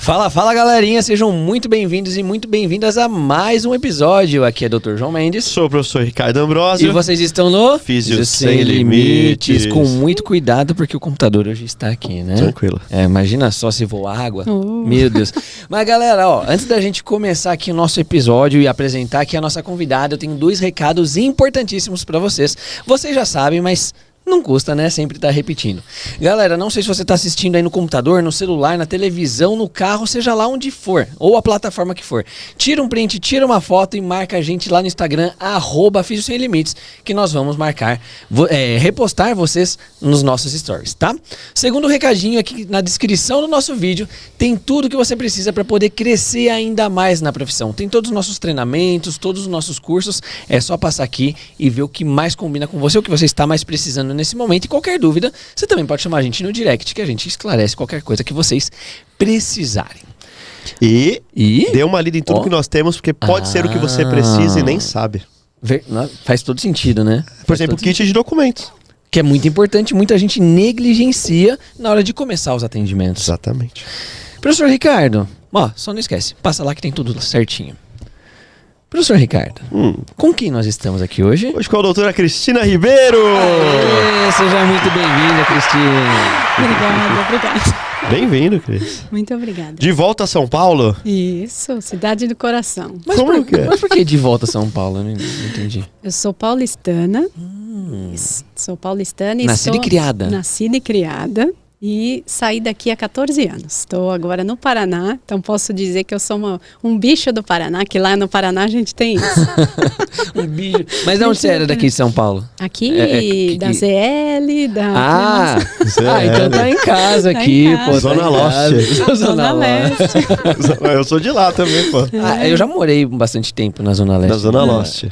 Fala galerinha, sejam muito bem-vindos e muito bem-vindas a mais um episódio. Aqui é Dr. João Mendes. Sou o professor Ricardo Ambrosio. E vocês estão no Físio Sem Limites. Com muito cuidado porque o computador hoje está aqui, né? Tranquilo. Imagina só se voar água. Meu Deus. Mas galera, antes da gente começar aqui o nosso episódio e apresentar aqui a nossa convidada, eu tenho 2 recados importantíssimos para vocês. Vocês já sabem, mas não custa, né? Sempre tá repetindo. Galera, não sei se você tá assistindo aí no computador, no celular, na televisão, no carro, seja lá onde for, ou a plataforma que for. Tira um print, tira uma foto e marca a gente lá no Instagram, @Físio Sem Limites, que nós vamos repostar vocês nos nossos stories, tá? Segundo recadinho aqui na descrição do nosso vídeo, tem tudo que você precisa para poder crescer ainda mais na profissão. Tem todos os nossos treinamentos, todos os nossos cursos. É só passar aqui e ver o que mais combina com você, o que você está mais precisando nesse momento. E qualquer dúvida, você também pode chamar a gente no direct, que a gente esclarece qualquer coisa que vocês precisarem. E dê uma lida em tudo que nós temos, porque pode ser o que você precisa e nem sabe. Faz todo sentido, né? Por exemplo, kit de documentos. Que é muito importante, muita gente negligencia na hora de começar os atendimentos. Exatamente. Professor Ricardo, só não esquece, passa lá que tem tudo certinho. Professor Ricardo, com quem nós estamos aqui hoje? Hoje com a doutora Cristina Ribeiro. Seja muito bem-vinda, Cristina. Obrigada. Bem-vindo, Cris. Muito obrigada. De volta a São Paulo? Isso, cidade do coração. Mas por que de volta a São Paulo? Eu não entendi. Eu sou paulistana. Sou paulistana e Nascida e criada. Nascida e criada. E saí daqui há 14 anos. Estou agora no Paraná, então posso dizer que eu sou um bicho do Paraná, que lá no Paraná a gente tem isso. Um bicho. Mas de onde você era daqui de São Paulo? Aqui, da ZL, da... então tá em casa aqui. Em casa. Pô, Zona Leste. Zona Leste. Eu sou de lá também, pô. Eu já morei bastante tempo na Zona Leste. Na Zona Leste.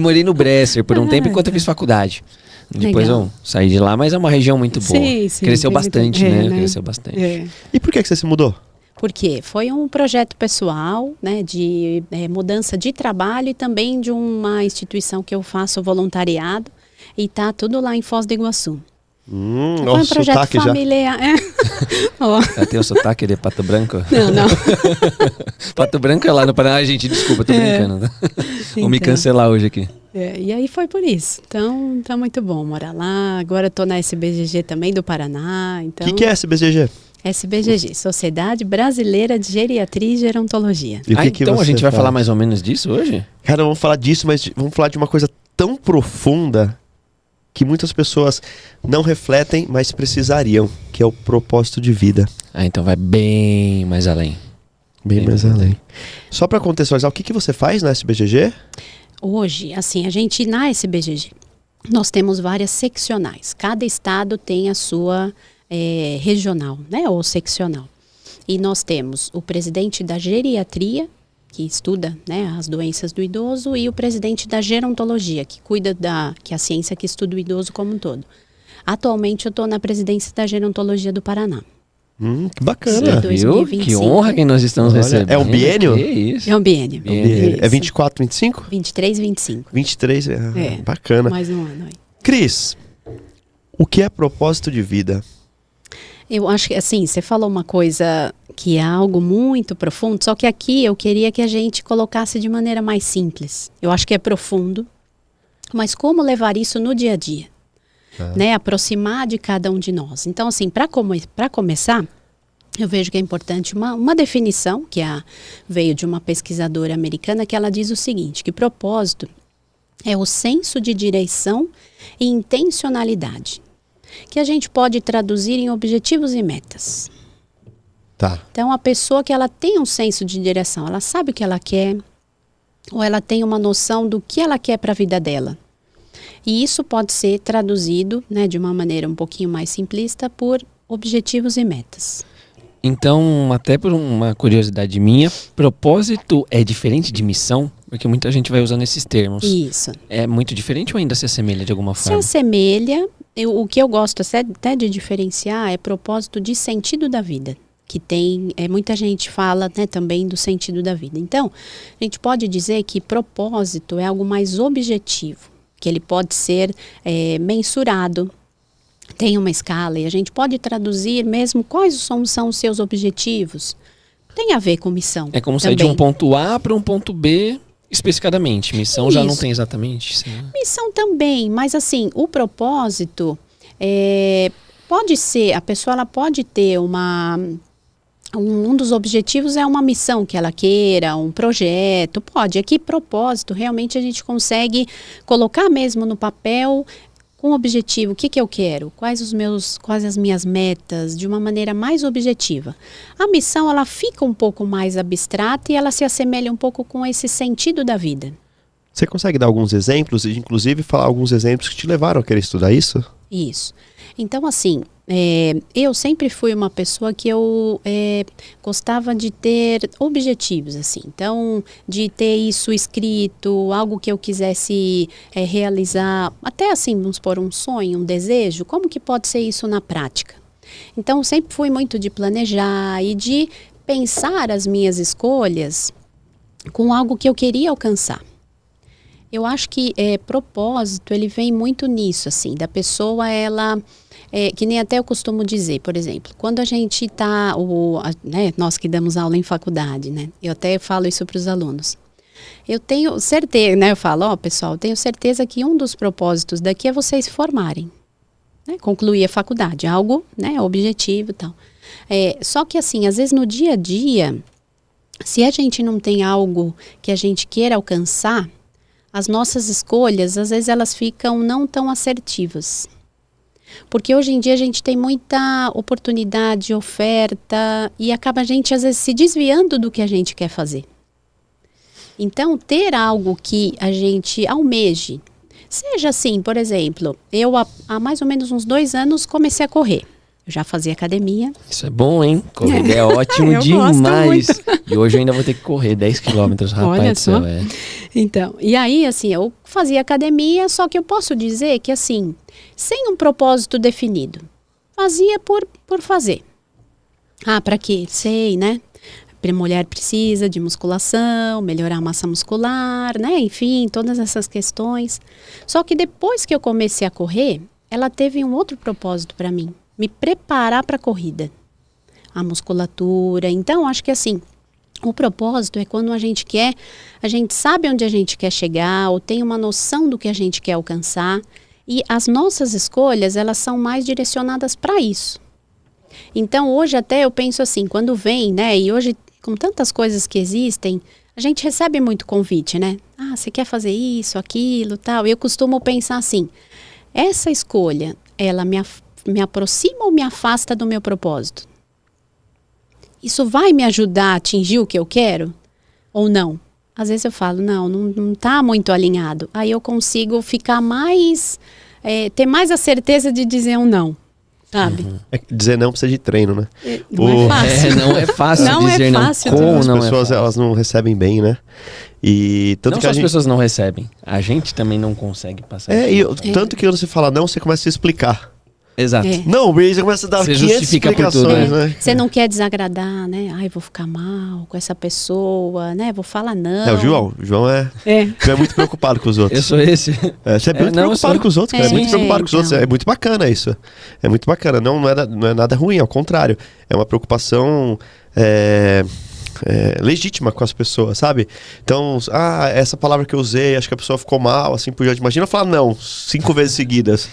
Morei no Bresser por um tempo enquanto eu fiz faculdade. Depois Legal. eu saí de lá, mas é uma região muito boa. Sim, Cresceu bastante, né? né? Cresceu bastante. É. E por que você se mudou? Porque foi um projeto pessoal, né, de mudança de trabalho e também de uma instituição que eu faço voluntariado e tá tudo lá em Foz do Iguaçu. Foi um projeto familiar. Já tem o sotaque de Pato Branco? Não. Pato Branco é lá no Paraná. Gente, desculpa, tô brincando. Vou me cancelar hoje aqui. E aí foi por isso. Então, tá muito bom morar lá. Agora eu tô na SBGG também do Paraná. Então... O que é SBGG? SBGG, Sociedade Brasileira de Geriatria e Gerontologia. E então a gente vai falar mais ou menos disso hoje? Cara, vamos falar disso, mas vamos falar de uma coisa tão profunda que muitas pessoas não refletem, mas precisariam, que é o propósito de vida. Então vai bem mais além. Bem mais além. Só para contextualizar, o que você faz na SBGG? Hoje, assim, a gente na SBGG, nós temos várias seccionais. Cada estado tem a sua regional, né, ou seccional. E nós temos o presidente da geriatria, que estuda, né, as doenças do idoso, e o presidente da gerontologia, que cuida que é a ciência que estuda o idoso como um todo. Atualmente eu estou na presidência da gerontologia do Paraná. Que bacana. Viu? Que honra que nós estamos recebendo. É um biênio? Que isso? É um biênio. É 24, 25? 23, 25. 23, bacana. Mais um ano aí. Cris, o que é propósito de vida? Eu acho que, assim, você falou uma coisa que é algo muito profundo, só que aqui eu queria que a gente colocasse de maneira mais simples. Eu acho que é profundo, mas como levar isso no dia a dia? Né? Aproximar de cada um de nós. Então, assim, para começar, eu vejo que é importante uma definição, que veio de uma pesquisadora americana, que ela diz o seguinte, que propósito é o senso de direção e intencionalidade, que a gente pode traduzir em objetivos e metas. Tá. Então, a pessoa que ela tem um senso de direção, ela sabe o que ela quer, ou ela tem uma noção do que ela quer para a vida dela. E isso pode ser traduzido, né, de uma maneira um pouquinho mais simplista, por objetivos e metas. Então, até por uma curiosidade minha, propósito é diferente de missão? Porque muita gente vai usando esses termos. Isso. É muito diferente ou ainda se assemelha de alguma forma? Se assemelha, o que eu gosto até de diferenciar é propósito de sentido da vida. Que tem, muita gente fala, né, também do sentido da vida. Então, a gente pode dizer que propósito é algo mais objetivo, que ele pode ser mensurado, tem uma escala e a gente pode traduzir mesmo quais são os seus objetivos. Tem a ver com missão. É como sair de um ponto A para um ponto B especificadamente. Missão já não tem exatamente. Sim. Missão também, mas assim, o propósito pode ser, a pessoa ela pode ter um dos objetivos é uma missão que ela queira, um projeto, pode. Aqui, propósito, realmente a gente consegue colocar mesmo no papel com objetivo, o que eu quero, quais as minhas metas, de uma maneira mais objetiva. A missão, ela fica um pouco mais abstrata e ela se assemelha um pouco com esse sentido da vida. Você consegue dar alguns exemplos, e inclusive falar alguns exemplos que te levaram a querer estudar isso? Isso. Então, assim, eu sempre fui uma pessoa que eu gostava de ter objetivos, assim. Então, de ter isso escrito, algo que eu quisesse realizar, até assim, vamos supor, um sonho, um desejo, como que pode ser isso na prática? Então, sempre fui muito de planejar e de pensar as minhas escolhas com algo que eu queria alcançar. Eu acho que propósito, ele vem muito nisso, assim, da pessoa, ela, que nem até eu costumo dizer, por exemplo, quando a gente está, nós que damos aula em faculdade, né, eu até falo isso para os alunos, eu tenho certeza, né, eu falo, pessoal, eu tenho certeza que um dos propósitos daqui é vocês se formarem, né, concluir a faculdade, algo, né, objetivo e tal. Só que assim, às vezes no dia a dia, se a gente não tem algo que a gente queira alcançar, as nossas escolhas, às vezes elas ficam não tão assertivas. Porque hoje em dia a gente tem muita oportunidade, oferta, e acaba a gente às vezes se desviando do que a gente quer fazer. Então, ter algo que a gente almeje, seja assim, por exemplo, eu há mais ou menos uns 2 anos comecei a correr. Eu já fazia academia. Isso é bom, hein? Corrida é ótimo demais. E hoje eu ainda vou ter que correr 10 quilômetros, rapaz. Olha do céu, só. Então, e aí, assim, eu fazia academia, só que eu posso dizer que, assim, sem um propósito definido. Fazia por fazer. Para quê? Sei, né? A mulher precisa de musculação, melhorar a massa muscular, né? Enfim, todas essas questões. Só que depois que eu comecei a correr, ela teve um outro propósito para mim. Me preparar para a corrida, a musculatura. Então, acho que assim, o propósito é quando a gente sabe onde a gente quer chegar, ou tem uma noção do que a gente quer alcançar, e as nossas escolhas, elas são mais direcionadas para isso. Então, hoje até eu penso assim, quando vem, né, e hoje, com tantas coisas que existem, a gente recebe muito convite, né? Você quer fazer isso, aquilo, tal. E eu costumo pensar assim, essa escolha, ela me aproxima ou me afasta do meu propósito? Isso vai me ajudar a atingir o que eu quero? Ou não? Às vezes eu falo, não está muito alinhado. Aí eu consigo ficar mais, ter mais a certeza de dizer um não, sabe? Dizer não precisa de treino, né? Não é fácil. Não é fácil não dizer é fácil, não. Como As não pessoas, elas não recebem bem, né? E tanto não que só a as gente... pessoas não recebem, a gente também não consegue passar Tanto que quando você fala não, você começa a se explicar. Exato. Não, você começa a dar Você 500 justifica por explicações, tudo, né? Você não quer desagradar, né? Vou ficar mal com essa pessoa, né? Vou falar não. O João é muito preocupado com os outros. Eu sou esse. Você é muito preocupado com os outros, cara. É muito preocupado com os outros. É muito bacana isso. É muito bacana. Não é nada ruim, ao contrário. É uma preocupação legítima com as pessoas, sabe? Então, essa palavra que eu usei, acho que a pessoa ficou mal, assim por diante. Imagina eu falar não 5 vezes seguidas.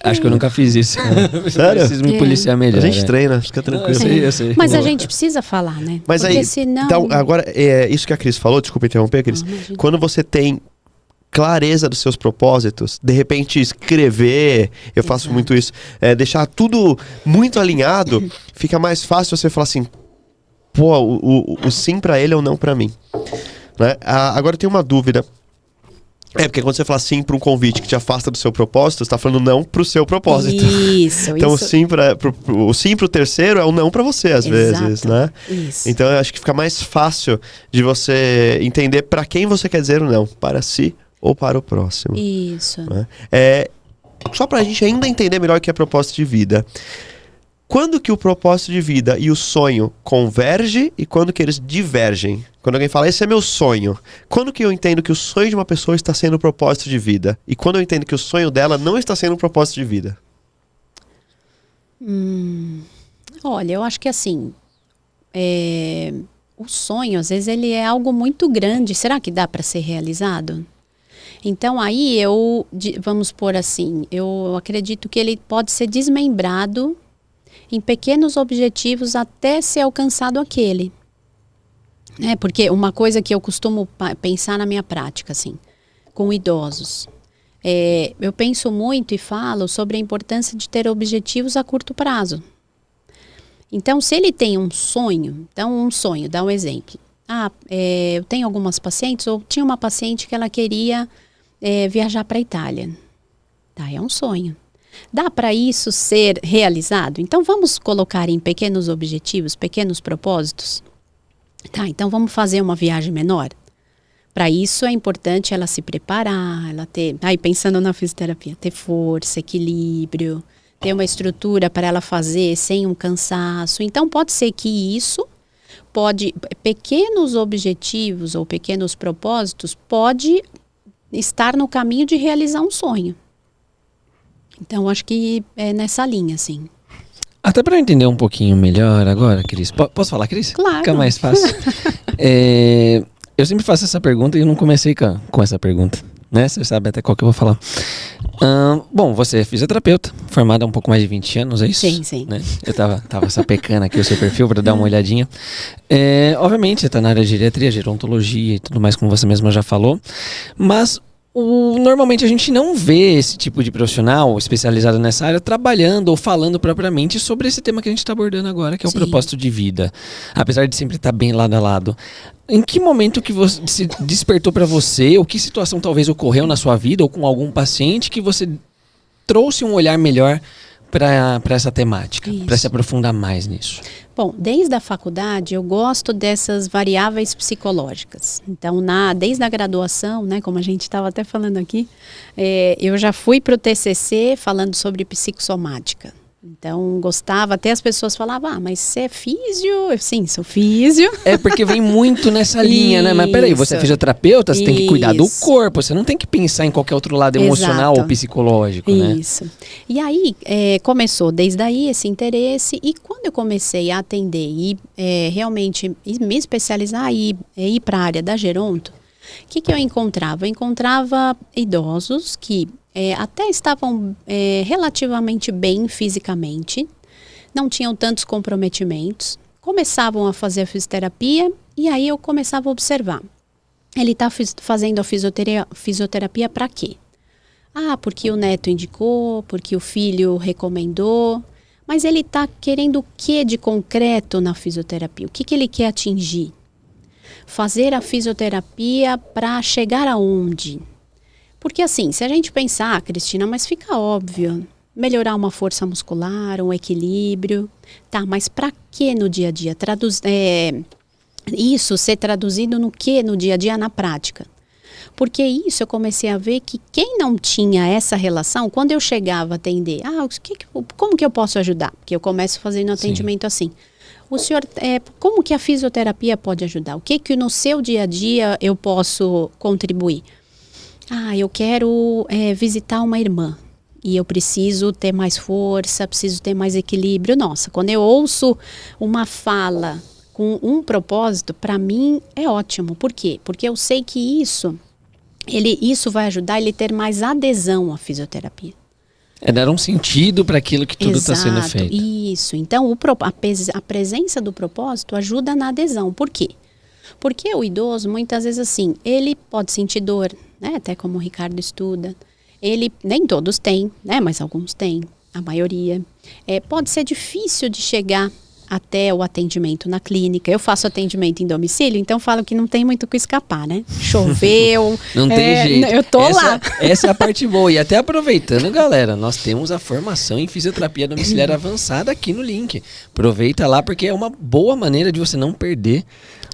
Acho que eu nunca fiz isso. Sério? Preciso me policiar melhor. A gente treina, fica tranquilo. Eu sei. Mas a gente precisa falar, né? Mas porque aí, senão... então, agora, isso que a Cris falou, desculpa interromper, Cris. Quando você tem clareza dos seus propósitos, de repente escrever, eu faço muito isso, deixar tudo muito alinhado, fica mais fácil você falar assim, o sim pra ele ou não pra mim. Né? Agora eu tenho uma dúvida. Porque quando você fala sim para um convite que te afasta do seu propósito, você está falando não para o seu propósito. Isso. Então o sim para o terceiro é o não para você, às vezes, né? Isso. Então eu acho que fica mais fácil de você entender para quem você quer dizer o não, para si ou para o próximo. Isso. Né? Só para a gente ainda entender melhor o que é propósito de vida. Quando que o propósito de vida e o sonho convergem e quando que eles divergem? Quando alguém fala, esse é meu sonho. Quando que eu entendo que o sonho de uma pessoa está sendo um propósito de vida? E quando eu entendo que o sonho dela não está sendo um propósito de vida? Olha, eu acho que assim, o sonho, às vezes, ele é algo muito grande. Será que dá para ser realizado? Então, aí vamos pôr assim, eu acredito que ele pode ser desmembrado em pequenos objetivos até ser alcançado aquele. Porque uma coisa que eu costumo pensar na minha prática, assim, com idosos, eu penso muito e falo sobre a importância de ter objetivos a curto prazo. Então, se ele tem um sonho, dá um exemplo. Eu tenho algumas pacientes, ou tinha uma paciente que ela queria viajar para a Itália. Tá, é um sonho. Dá para isso ser realizado? Então, vamos colocar em pequenos objetivos, pequenos propósitos? Tá, então vamos fazer uma viagem menor? Para isso é importante ela se preparar, ela ter... Aí, pensando na fisioterapia, ter força, equilíbrio, ter uma estrutura para ela fazer sem um cansaço. Então, pode ser que pequenos objetivos ou pequenos propósitos pode estar no caminho de realizar um sonho. Então, acho que é nessa linha, assim. Até para eu entender um pouquinho melhor agora, Cris. Posso falar, Cris? Claro. Fica mais fácil. Eu sempre faço essa pergunta e eu não comecei com essa pergunta, né? Você sabe até qual que eu vou falar. Bom, você é fisioterapeuta, formada há um pouco mais de 20 anos, é isso? Sim, sim. Né? Eu tava sapecando aqui o seu perfil para dar uma olhadinha. Obviamente, você está na área de geriatria, gerontologia e tudo mais, como você mesma já falou. Mas normalmente a gente não vê esse tipo de profissional especializado nessa área trabalhando ou falando propriamente sobre esse tema que a gente está abordando agora, que é o propósito de vida. Apesar de sempre estar bem lado a lado. Em que momento que você se despertou para você, ou que situação talvez ocorreu na sua vida, ou com algum paciente, que você trouxe um olhar melhor para essa temática, para se aprofundar mais nisso? Bom, desde a faculdade eu gosto dessas variáveis psicológicas. Então, desde a graduação, né, como a gente estava até falando aqui, eu já fui para o TCC falando sobre psicossomática. Então, gostava, até as pessoas falavam, mas você é físio? Sim, sou físio. É porque vem muito nessa linha, né? Mas peraí, você é fisioterapeuta, você tem que cuidar do corpo, você não tem que pensar em qualquer outro lado emocional ou psicológico, né? Isso. E aí, começou desde aí esse interesse, e quando eu comecei a atender e realmente me especializar e ir para a área da geronto, o que eu encontrava? Eu encontrava idosos que até estavam relativamente bem fisicamente, não tinham tantos comprometimentos, começavam a fazer a fisioterapia e aí eu começava a observar. Ele está fazendo a fisioterapia para quê? Porque o neto indicou, porque o filho recomendou, mas ele está querendo o que de concreto na fisioterapia? O que ele quer atingir? Fazer a fisioterapia para chegar aonde? Porque assim, se a gente pensar, Cristina, mas fica óbvio, melhorar uma força muscular, um equilíbrio, tá, mas para que no dia a dia? Isso ser traduzido no que no dia a dia, na prática? Porque isso eu comecei a ver que quem não tinha essa relação, quando eu chegava a atender, como que eu posso ajudar? Porque eu começo fazendo atendimento assim. O senhor, como que a fisioterapia pode ajudar? O que no seu dia a dia eu posso contribuir? Eu quero visitar uma irmã e eu preciso ter mais força, preciso ter mais equilíbrio. Nossa, quando eu ouço uma fala com um propósito, para mim é ótimo. Por quê? Porque eu sei que isso vai ajudar ele a ter mais adesão à fisioterapia. Dar um sentido para aquilo que tudo está sendo feito. Isso. Então, a presença do propósito ajuda na adesão. Por quê? Porque o idoso, muitas vezes assim, ele pode sentir dor, né? Até como o Ricardo estuda. Nem todos têm, né? Mas alguns têm, a maioria. Pode ser difícil de chegar até o atendimento na clínica. Eu faço atendimento em domicílio, então falo que não tem muito o que escapar, né? Choveu. Não tem jeito. Eu tô lá. Essa é a parte boa. E até aproveitando, galera, nós temos a formação em fisioterapia domiciliar avançada aqui no link. Aproveita lá, porque é uma boa maneira de você não perder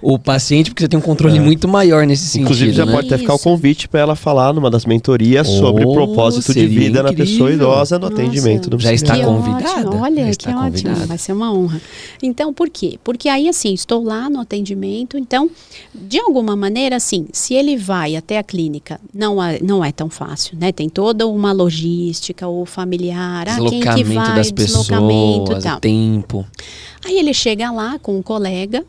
o paciente, porque você tem um controle muito maior nesse sentido. Inclusive, já pode até ficar o convite para ela falar numa das mentorias sobre propósito de vida incrível. Na pessoa idosa no atendimento do já está convidada. Ótimo. Olha, que ótimo, vai ser uma honra. Então, por quê? Porque aí, assim, estou lá no atendimento, então, de alguma maneira, assim, se ele vai até a clínica, não é tão fácil, né? Tem toda uma logística, o familiar, quem que vai, das deslocamento e tal. Tempo. Aí ele chega lá com um colega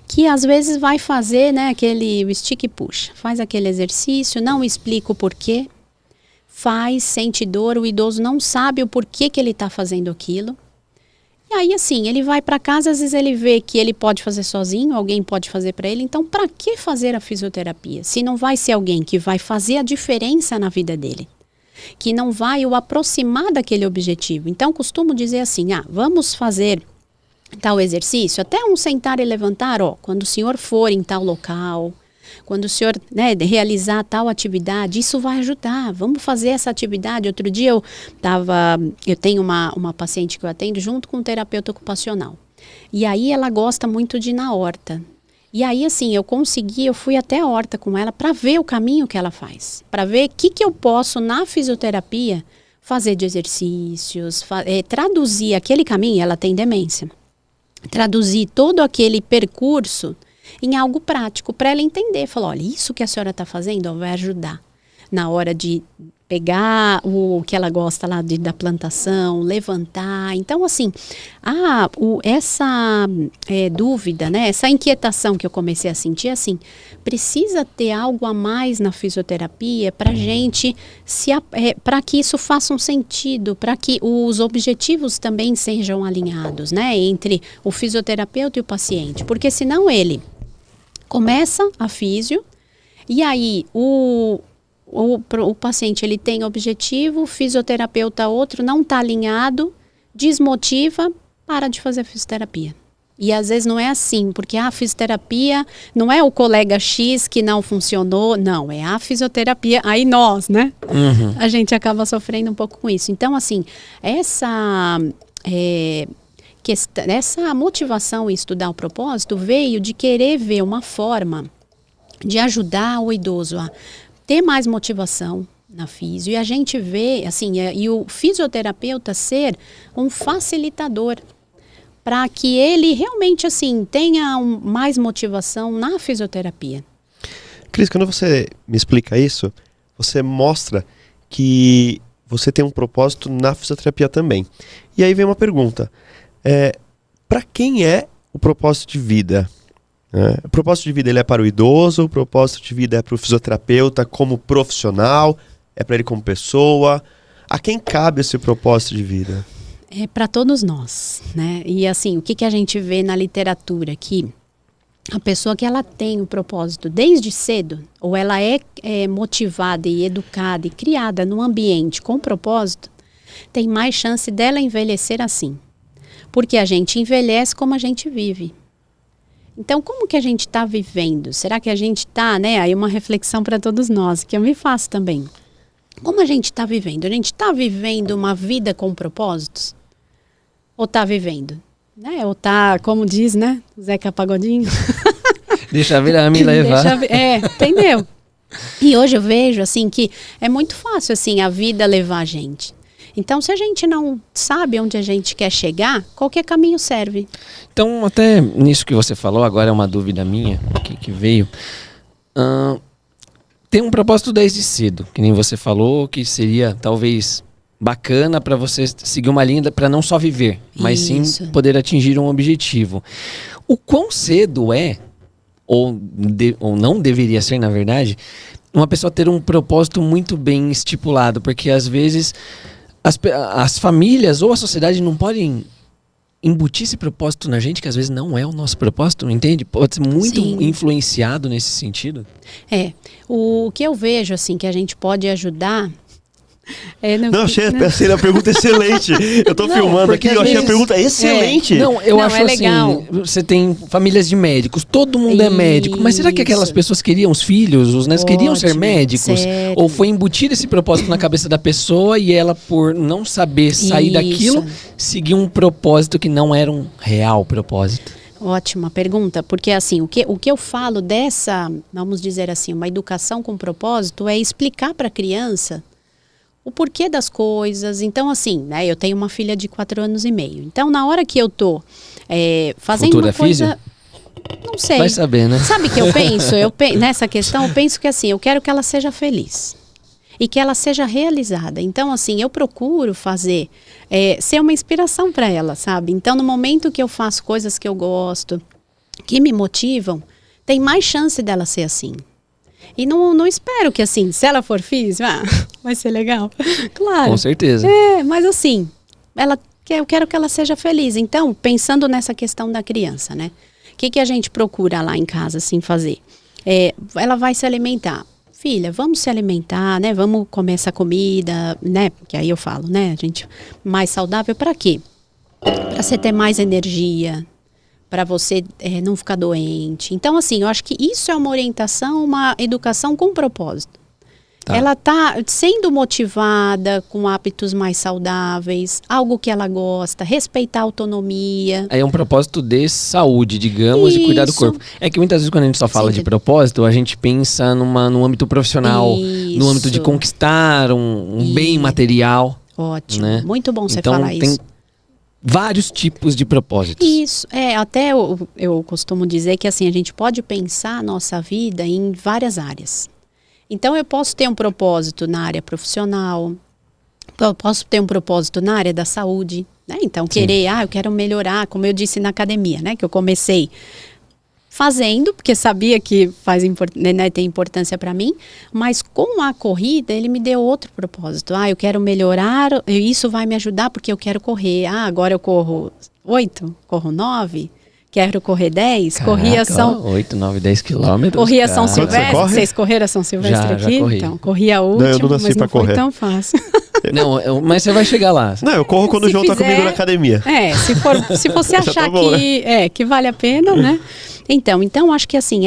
que às vezes vai fazer, né, aquele stick e puxa, faz aquele exercício, não explica o porquê, faz, sente dor, o idoso não sabe o porquê que ele está fazendo aquilo. E aí, assim, ele vai para casa, às vezes ele vê que ele pode fazer sozinho, alguém pode fazer para ele, então para que fazer a fisioterapia? Se não vai ser alguém que vai fazer a diferença na vida dele, que não vai o aproximar daquele objetivo. Então, costumo dizer assim, vamos fazer tal exercício, até um sentar e levantar, quando o senhor for em tal local, quando o senhor, né, realizar tal atividade, isso vai ajudar, vamos fazer essa atividade. Outro dia eu tenho uma paciente que eu atendo junto com um terapeuta ocupacional, e aí ela gosta muito de ir na horta, e aí assim, eu fui até a horta com ela para ver o caminho que ela faz, para ver o que eu posso na fisioterapia fazer de exercícios, traduzir aquele caminho. Ela tem demência, traduzir todo aquele percurso em algo prático para ela entender. Falou, olha, isso que a senhora está fazendo vai ajudar na hora de pegar o que ela gosta lá da plantação, levantar. Então, assim, essa dúvida, né, essa inquietação que eu comecei a sentir, assim, precisa ter algo a mais na fisioterapia para gente, para que isso faça um sentido, para que os objetivos também sejam alinhados, né, entre o fisioterapeuta e o paciente, porque senão ele começa a físio e aí o paciente ele tem objetivo, o fisioterapeuta outro, não está alinhado, desmotiva, para de fazer a fisioterapia. E às vezes não é assim, porque a fisioterapia não é o colega X que não funcionou, não, é a fisioterapia, aí nós, né? A gente acaba sofrendo um pouco com isso. Então, assim, essa motivação em estudar o propósito veio de querer ver uma forma de ajudar o idoso a ter mais motivação na físio, e a gente vê, assim, e o fisioterapeuta ser um facilitador para que ele realmente, assim, tenha mais motivação na fisioterapia. Cris, quando você me explica isso, você mostra que você tem um propósito na fisioterapia também. E aí vem uma pergunta, para quem é o propósito de vida? O propósito de vida ele é para o idoso, o propósito de vida é para o fisioterapeuta como profissional, é para ele como pessoa. A quem cabe esse propósito de vida? É para todos nós, né? E assim, o que a gente vê na literatura aqui? A pessoa que ela tem o propósito desde cedo, ou ela é motivada e educada e criada num ambiente com propósito, tem mais chance dela envelhecer assim. Porque a gente envelhece como a gente vive. Então, como que a gente está vivendo? Será que a gente está, né? Aí uma reflexão para todos nós, que eu me faço também. Como a gente está vivendo? A gente está vivendo uma vida com propósitos? Ou está vivendo? Né? Ou está, como diz, né? Zeca Pagodinho. Deixa a vida me levar. Entendeu? E hoje eu vejo, assim, que é muito fácil, assim, a vida levar a gente. Então, se a gente não sabe onde a gente quer chegar, qualquer caminho serve. Então, até nisso que você falou, agora é uma dúvida minha que veio. Tem um propósito desde cedo, que nem você falou, que seria talvez bacana para você seguir uma linha para não só viver, mas sim poder atingir um objetivo. O quão cedo ou não deveria ser, na verdade, uma pessoa ter um propósito muito bem estipulado, porque às vezes as famílias ou a sociedade não podem embutir esse propósito na gente, que às vezes não é o nosso propósito, entende? Pode ser muito influenciado nesse sentido. O que eu vejo, assim, que a gente pode ajudar... achei a pergunta excelente. Eu tô filmando aqui, eu achei a pergunta excelente. Eu acho legal. Assim, você tem famílias de médicos, todo mundo é médico, mas será que aquelas pessoas queriam os filhos, os netos queriam ser médicos? Sério? Ou foi embutido esse propósito na cabeça da pessoa e ela, por não saber sair daquilo, seguiu um propósito que não era um real propósito? Ótima pergunta, porque assim, o que eu falo dessa, vamos dizer assim, uma educação com propósito é explicar para a criança o porquê das coisas. Então, assim, né, eu tenho uma filha de 4 anos e meio. Então, na hora que eu tô fazendo Futura uma coisa... físio? Não sei. Vai saber, né? Sabe o que eu penso? Nessa questão, eu penso que assim, eu quero que ela seja feliz. E que ela seja realizada. Então, assim, eu procuro fazer, ser uma inspiração para ela, sabe? Então, no momento que eu faço coisas que eu gosto, que me motivam, tem mais chance dela ser assim. E não espero que, assim, se ela for física, vai ser legal. Claro. Com certeza. Mas assim, eu quero que ela seja feliz. Então, pensando nessa questão da criança, né? O que a gente procura lá em casa, assim, fazer? Ela vai se alimentar. Filha, vamos se alimentar, né? Vamos comer essa comida, né? Porque aí eu falo, né? Gente, mais saudável para quê? Para você ter mais energia, para você não ficar doente. Então, assim, eu acho que isso é uma orientação, uma educação com propósito. Tá. Ela está sendo motivada com hábitos mais saudáveis, algo que ela gosta, respeitar a autonomia. É um propósito de saúde, digamos, e cuidar do corpo. É que muitas vezes quando a gente só fala de propósito, a gente pensa no âmbito profissional, no âmbito de conquistar um bem material. Ótimo, né? Muito bom você então, falar isso. Tem vários tipos de propósitos. Isso, até eu costumo dizer que assim, a gente pode pensar a nossa vida em várias áreas. Então, eu posso ter um propósito na área profissional, eu posso ter um propósito na área da saúde, né? Então, eu quero melhorar, como eu disse na academia, né? Que eu comecei fazendo, porque sabia que tem importância para mim, mas com a corrida, ele me deu outro propósito. Eu quero melhorar, isso vai me ajudar porque eu quero correr. Agora eu corro 8, corro 9... Quero correr 10, corria São... 8, 9, 10 quilômetros. Corria São Silvestre, vocês correram São Silvestre aqui? Já corri. Então, corria a última, eu não nasci mas não pra foi correr. tão fácil. Não, mas você vai chegar lá. Não, eu corro quando o João tá comigo na academia. Se você achar bom, né? que vale a pena, né? Então acho que assim,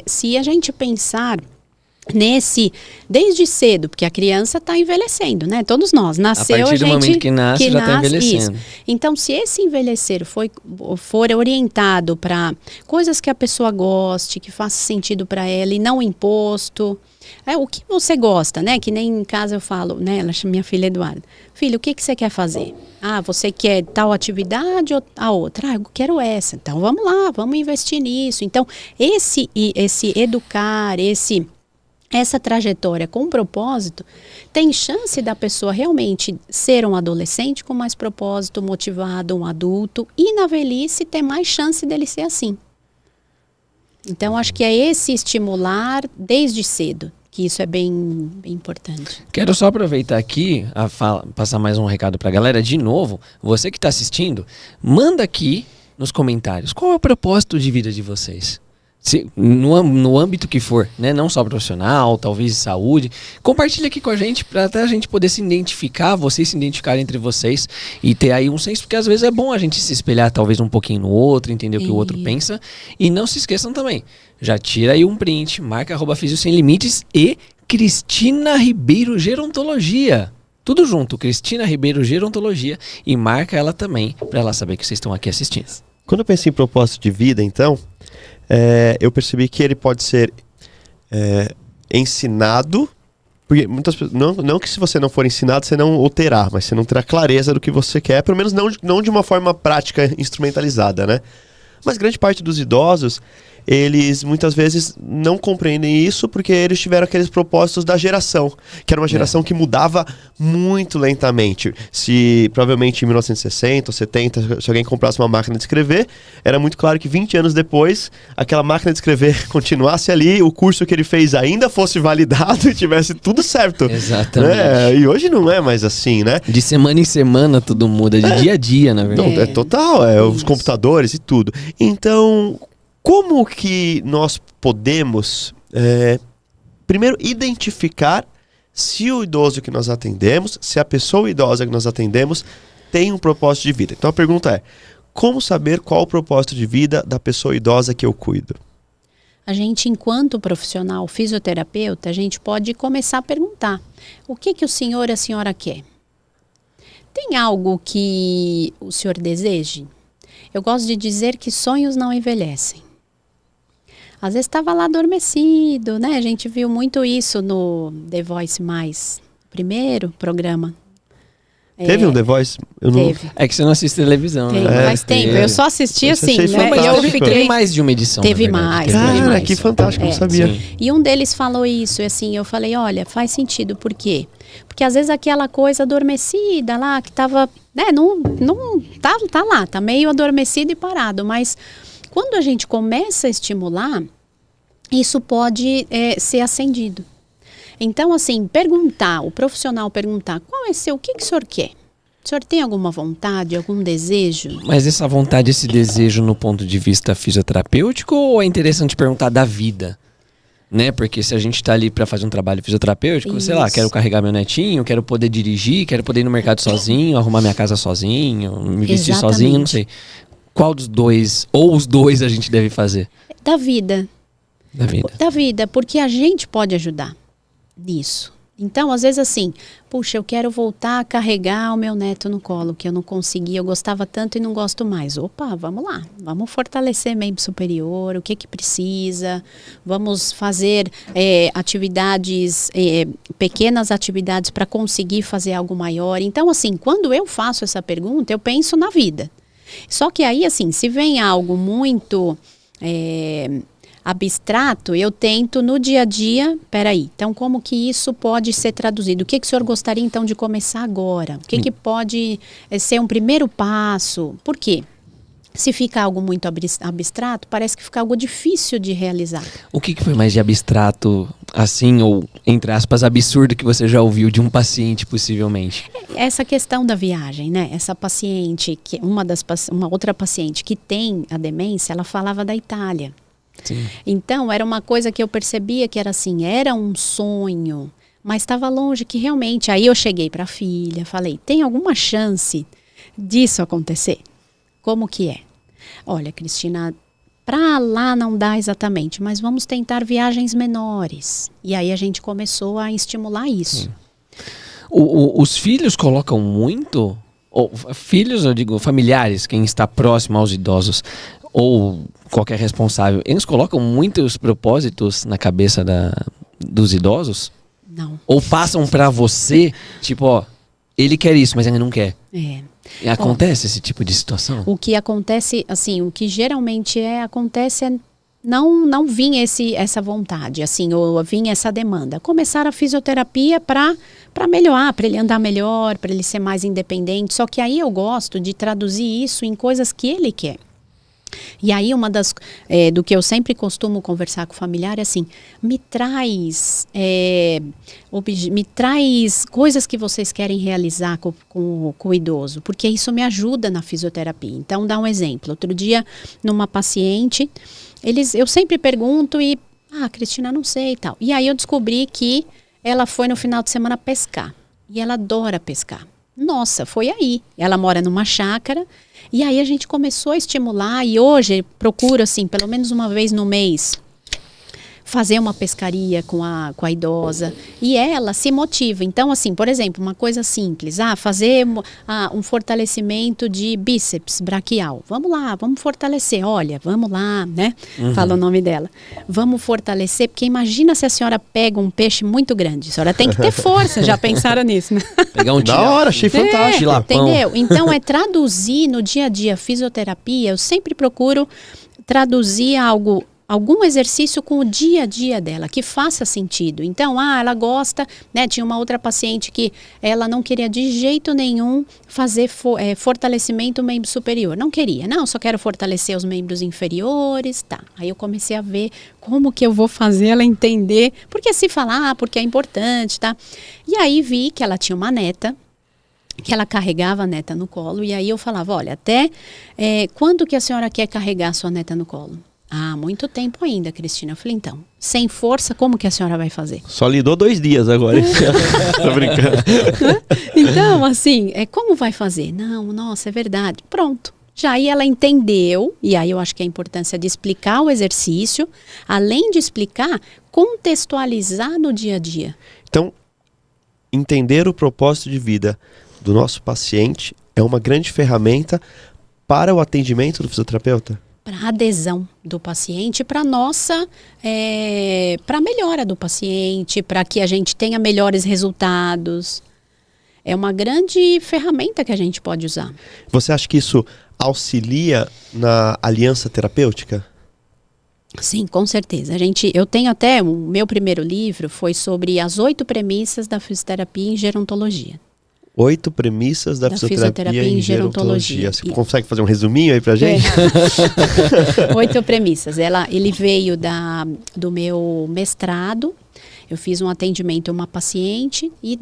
se a gente pensar desde cedo, porque a criança está envelhecendo, né? Todos nós, nasceu a partir do momento que nasce, já está envelhecendo. Isso. Então, se esse envelhecer for orientado para coisas que a pessoa goste, que faça sentido para ela e não imposto, o que você gosta, né? Que nem em casa eu falo, né? Minha filha Eduarda, filho, o que você quer fazer? Você quer tal atividade ou a outra? Eu quero essa. Então, vamos lá, vamos investir nisso. Então, esse educar, essa trajetória com propósito, tem chance da pessoa realmente ser um adolescente com mais propósito, motivado, um adulto, e na velhice ter mais chance dele ser assim. Então, acho que é esse estimular desde cedo, que isso é bem importante. Quero só aproveitar aqui, passar mais um recado pra galera. De novo, você que está assistindo, manda aqui nos comentários, qual é o propósito de vida de vocês? No âmbito que for, né? Não só profissional, talvez de saúde, compartilha aqui com a gente para até a gente poder se identificar, vocês se identificarem entre vocês e ter aí um senso, porque às vezes é bom a gente se espelhar talvez um pouquinho no outro, entender o que o outro pensa, e não se esqueçam também, já tira aí um print, marca @Físio Sem Limites e Cristina Ribeiro Gerontologia. Tudo junto, Cristina Ribeiro Gerontologia, e marca ela também, para ela saber que vocês estão aqui assistindo. Quando eu penso em propósito de vida, então, eu percebi que ele pode ser ensinado, porque muitas pessoas, não que se você não for ensinado, você não o terá, mas você não terá clareza do que você quer, pelo menos não de uma forma prática, instrumentalizada, né? Mas grande parte dos idosos, eles muitas vezes não compreendem isso porque eles tiveram aqueles propósitos da geração, que era uma geração que mudava muito lentamente. Se provavelmente em 1960 ou 70, se alguém comprasse uma máquina de escrever, era muito claro que 20 anos depois, aquela máquina de escrever continuasse ali, o curso que ele fez ainda fosse validado e tivesse tudo certo. Exatamente. E hoje não é mais assim, né? De semana em semana tudo muda, de dia a dia, na verdade. Não, total, os computadores e tudo. Então, como que nós podemos, primeiro, identificar se o idoso que nós atendemos, se a pessoa idosa que nós atendemos tem um propósito de vida? Então a pergunta é, como saber qual o propósito de vida da pessoa idosa que eu cuido? A gente, enquanto profissional fisioterapeuta, a gente pode começar a perguntar, o que o senhor e a senhora quer? Tem algo que o senhor deseje? Eu gosto de dizer que sonhos não envelhecem. Às vezes estava lá adormecido, né? A gente viu muito isso no The Voice Mais, primeiro programa. Teve um The Voice? Teve. É que você não assiste televisão, Teve, né? faz tempo. Eu só assisti assim, né? Mas Eu teve mais de uma edição. Teve mais. Cara, que fantástico, não sabia. Sim. E um deles falou isso, e assim, eu falei, olha, faz sentido, por quê? Porque às vezes aquela coisa adormecida lá, que tava, né, tá lá, tá meio adormecido e parado, mas quando a gente começa a estimular, isso pode ser acendido. Então, assim, o profissional perguntar, o que o senhor quer? O senhor tem alguma vontade, algum desejo? Mas essa vontade, esse desejo no ponto de vista fisioterapêutico, ou é interessante perguntar da vida? Né? Porque se a gente tá ali para fazer um trabalho fisioterapêutico, sei lá, quero carregar meu netinho, quero poder dirigir, quero poder ir no mercado sozinho, arrumar minha casa sozinho, me vestir sozinho, não sei. Qual dos dois, ou os dois a gente deve fazer? Da vida. Da vida, porque a gente pode ajudar nisso. Então, às vezes assim, puxa, eu quero voltar a carregar o meu neto no colo, que eu não consegui, eu gostava tanto e não gosto mais. Opa, vamos lá, vamos fortalecer membro superior, o que precisa, vamos fazer atividades, pequenas atividades para conseguir fazer algo maior. Então, assim, quando eu faço essa pergunta, eu penso na vida. Só que aí, assim, se vem algo muito abstrato, eu tento no dia a dia, peraí, então como que isso pode ser traduzido? O que o senhor gostaria então de começar agora? O que pode ser um primeiro passo? Por quê? Se fica algo muito abstrato, parece que fica algo difícil de realizar. O que foi mais de abstrato, assim, ou, entre aspas, absurdo que você já ouviu de um paciente, possivelmente? Essa questão da viagem, né? Essa paciente, uma outra paciente que tem a demência, ela falava da Itália. Sim. Então, era uma coisa que eu percebia que era assim, era um sonho, mas estava longe que realmente... Aí eu cheguei para a filha, falei, tem alguma chance disso acontecer? Como que é? Olha, Cristina, para lá não dá exatamente, mas vamos tentar viagens menores. E aí a gente começou a estimular isso. Os filhos colocam muito... filhos, eu digo, familiares, quem está próximo aos idosos... ou qualquer responsável, eles colocam muitos propósitos na cabeça dos idosos? Não. Ou passam pra você, tipo, ó, ele quer isso, mas ele não quer. E acontece esse tipo de situação? O que acontece, assim, o que geralmente acontece é não vir essa vontade, assim, ou vir essa demanda. Começar a fisioterapia para melhorar, para ele andar melhor, para ele ser mais independente. Só que aí eu gosto de traduzir isso em coisas que ele quer. E aí do que eu sempre costumo conversar com o familiar é assim, me traz coisas que vocês querem realizar com o idoso, porque isso me ajuda na fisioterapia. Então, dá um exemplo. Outro dia, numa paciente, eu sempre pergunto e, Cristina, não sei e tal. E aí eu descobri que ela foi no final de semana pescar. E ela adora pescar. Nossa, foi aí. Ela mora numa chácara. E aí a gente começou a estimular e hoje procuro, assim, pelo menos uma vez no mês, fazer uma pescaria com a idosa. E ela se motiva. Então, assim, por exemplo, uma coisa simples. Fazer um fortalecimento de bíceps braquial. Vamos lá, vamos fortalecer. Olha, vamos lá, né? Fala o nome dela. Vamos fortalecer, porque imagina se a senhora pega um peixe muito grande. A senhora tem que ter força. Já pensaram nisso, né? Pegar um Da hora, achei fantástico. Entendeu? Então, traduzir no dia a dia fisioterapia. Eu sempre procuro traduzir algum exercício com o dia a dia dela, que faça sentido. Então, ela gosta, né? Tinha uma outra paciente que ela não queria de jeito nenhum fazer fortalecimento do membro superior. Não queria, só quero fortalecer os membros inferiores, tá. Aí eu comecei a ver como que eu vou fazer ela entender, porque se falar, porque é importante, tá. E aí vi que ela tinha uma neta, que ela carregava a neta no colo, e aí eu falava, olha, até quando que a senhora quer carregar a sua neta no colo? Muito tempo ainda, Cristina. Eu falei, então, sem força, como que a senhora vai fazer? Só lidou 2 dias agora. Tô brincando. Então, assim, como vai fazer? Não, nossa, é verdade. Pronto. Já aí ela entendeu, e aí eu acho que a importância de explicar o exercício, além de explicar, contextualizar no dia a dia. Então, entender o propósito de vida do nosso paciente é uma grande ferramenta para o atendimento do fisioterapeuta? Para adesão do paciente, para nossa, para a melhora do paciente, para que a gente tenha melhores resultados. É uma grande ferramenta que a gente pode usar. Você acha que isso auxilia na aliança terapêutica? Sim, com certeza. Eu tenho até, o meu primeiro livro foi sobre as 8 premissas da fisioterapia em gerontologia. 8 premissas da fisioterapia em gerontologia. Você consegue fazer um resuminho aí pra gente? 8 premissas. Ele veio do meu mestrado. Eu fiz um atendimento a uma paciente e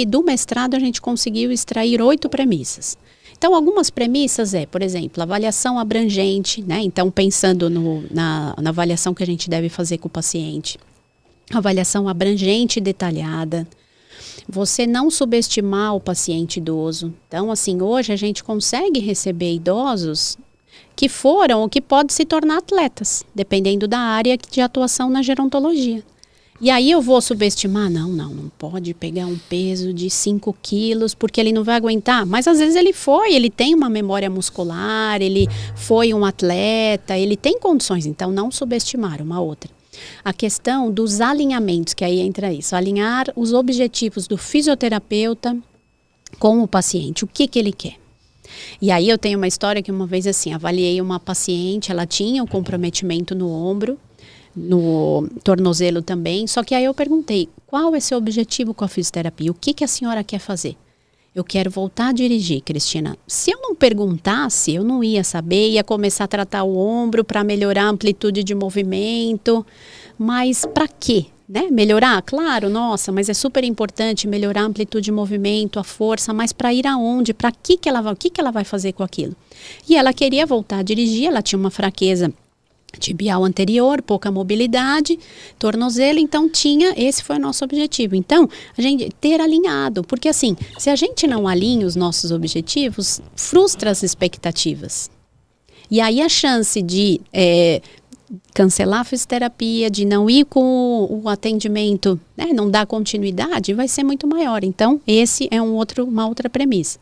do mestrado a gente conseguiu extrair 8 premissas. Então, algumas premissas por exemplo, avaliação abrangente, né? Então, pensando na avaliação que a gente deve fazer com o paciente. Avaliação abrangente e detalhada. Você não subestimar o paciente idoso. Então, assim, hoje a gente consegue receber idosos que foram ou que podem se tornar atletas, dependendo da área de atuação na gerontologia. E aí eu vou subestimar? Não pode pegar um peso de 5 quilos porque ele não vai aguentar. Mas às vezes ele tem uma memória muscular, ele foi um atleta, ele tem condições. Então, não subestimar uma outra. A questão dos alinhamentos, que aí entra isso. Alinhar os objetivos do fisioterapeuta com o paciente. O que ele quer? E aí eu tenho uma história que uma vez assim, avaliei uma paciente, ela tinha um comprometimento no ombro, no tornozelo também. Só que aí eu perguntei, qual é seu objetivo com a fisioterapia? O que a senhora quer fazer? Eu quero voltar a dirigir, Cristina. Se eu não perguntasse, eu não ia saber, ia começar a tratar o ombro para melhorar a amplitude de movimento. Mas para quê? Né? Melhorar? Claro, nossa, mas é super importante melhorar a amplitude de movimento, a força, mas para ir aonde? Para o que ela vai fazer com aquilo? E ela queria voltar a dirigir, ela tinha uma fraqueza tibial anterior, pouca mobilidade, tornozelo, então esse foi o nosso objetivo. Então, a gente ter alinhado, porque assim, se a gente não alinha os nossos objetivos, frustra as expectativas. E aí a chance de cancelar a fisioterapia, de não ir com o atendimento, né, não dar continuidade, vai ser muito maior. Então, esse é uma outra premissa.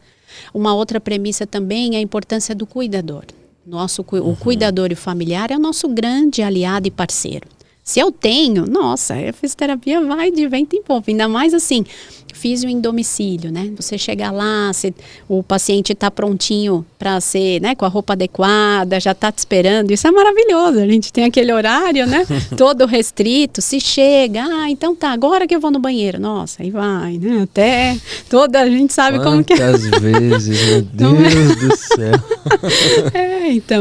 Uma outra premissa também é a importância do cuidador. O cuidador e o familiar é o nosso grande aliado e parceiro. Se eu tenho, nossa, a fisioterapia vai de vento em popa. Ainda mais assim, físio em domicílio, né? Você chega lá, o paciente está prontinho para ser, né, com a roupa adequada, já está te esperando. Isso é maravilhoso. A gente tem aquele horário, né? Todo restrito. Se chega, então tá, agora que eu vou no banheiro. Nossa, aí vai, né? Até toda a gente sabe como que é. Quantas vezes, meu Deus do céu.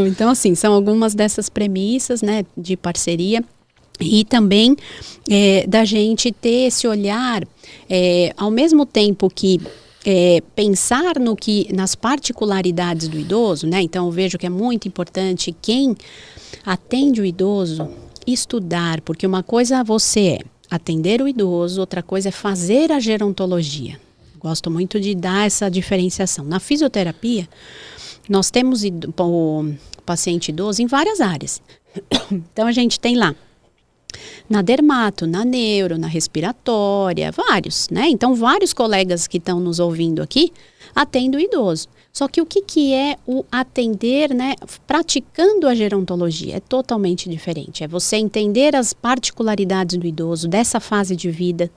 Então assim, são algumas dessas premissas, né, de parceria. E também da gente ter esse olhar, ao mesmo tempo que pensar nas particularidades do idoso, né? Então eu vejo que é muito importante quem atende o idoso estudar, porque uma coisa você atender o idoso, outra coisa é fazer a gerontologia. Gosto muito de dar essa diferenciação. Na fisioterapia, nós temos o paciente idoso em várias áreas. Então a gente tem lá na dermato, na neuro, na respiratória, vários, né? Então, vários colegas que estão nos ouvindo aqui atendem o idoso. Só que o que é o atender, né? Praticando a gerontologia é totalmente diferente. É você entender as particularidades do idoso, dessa fase de vida,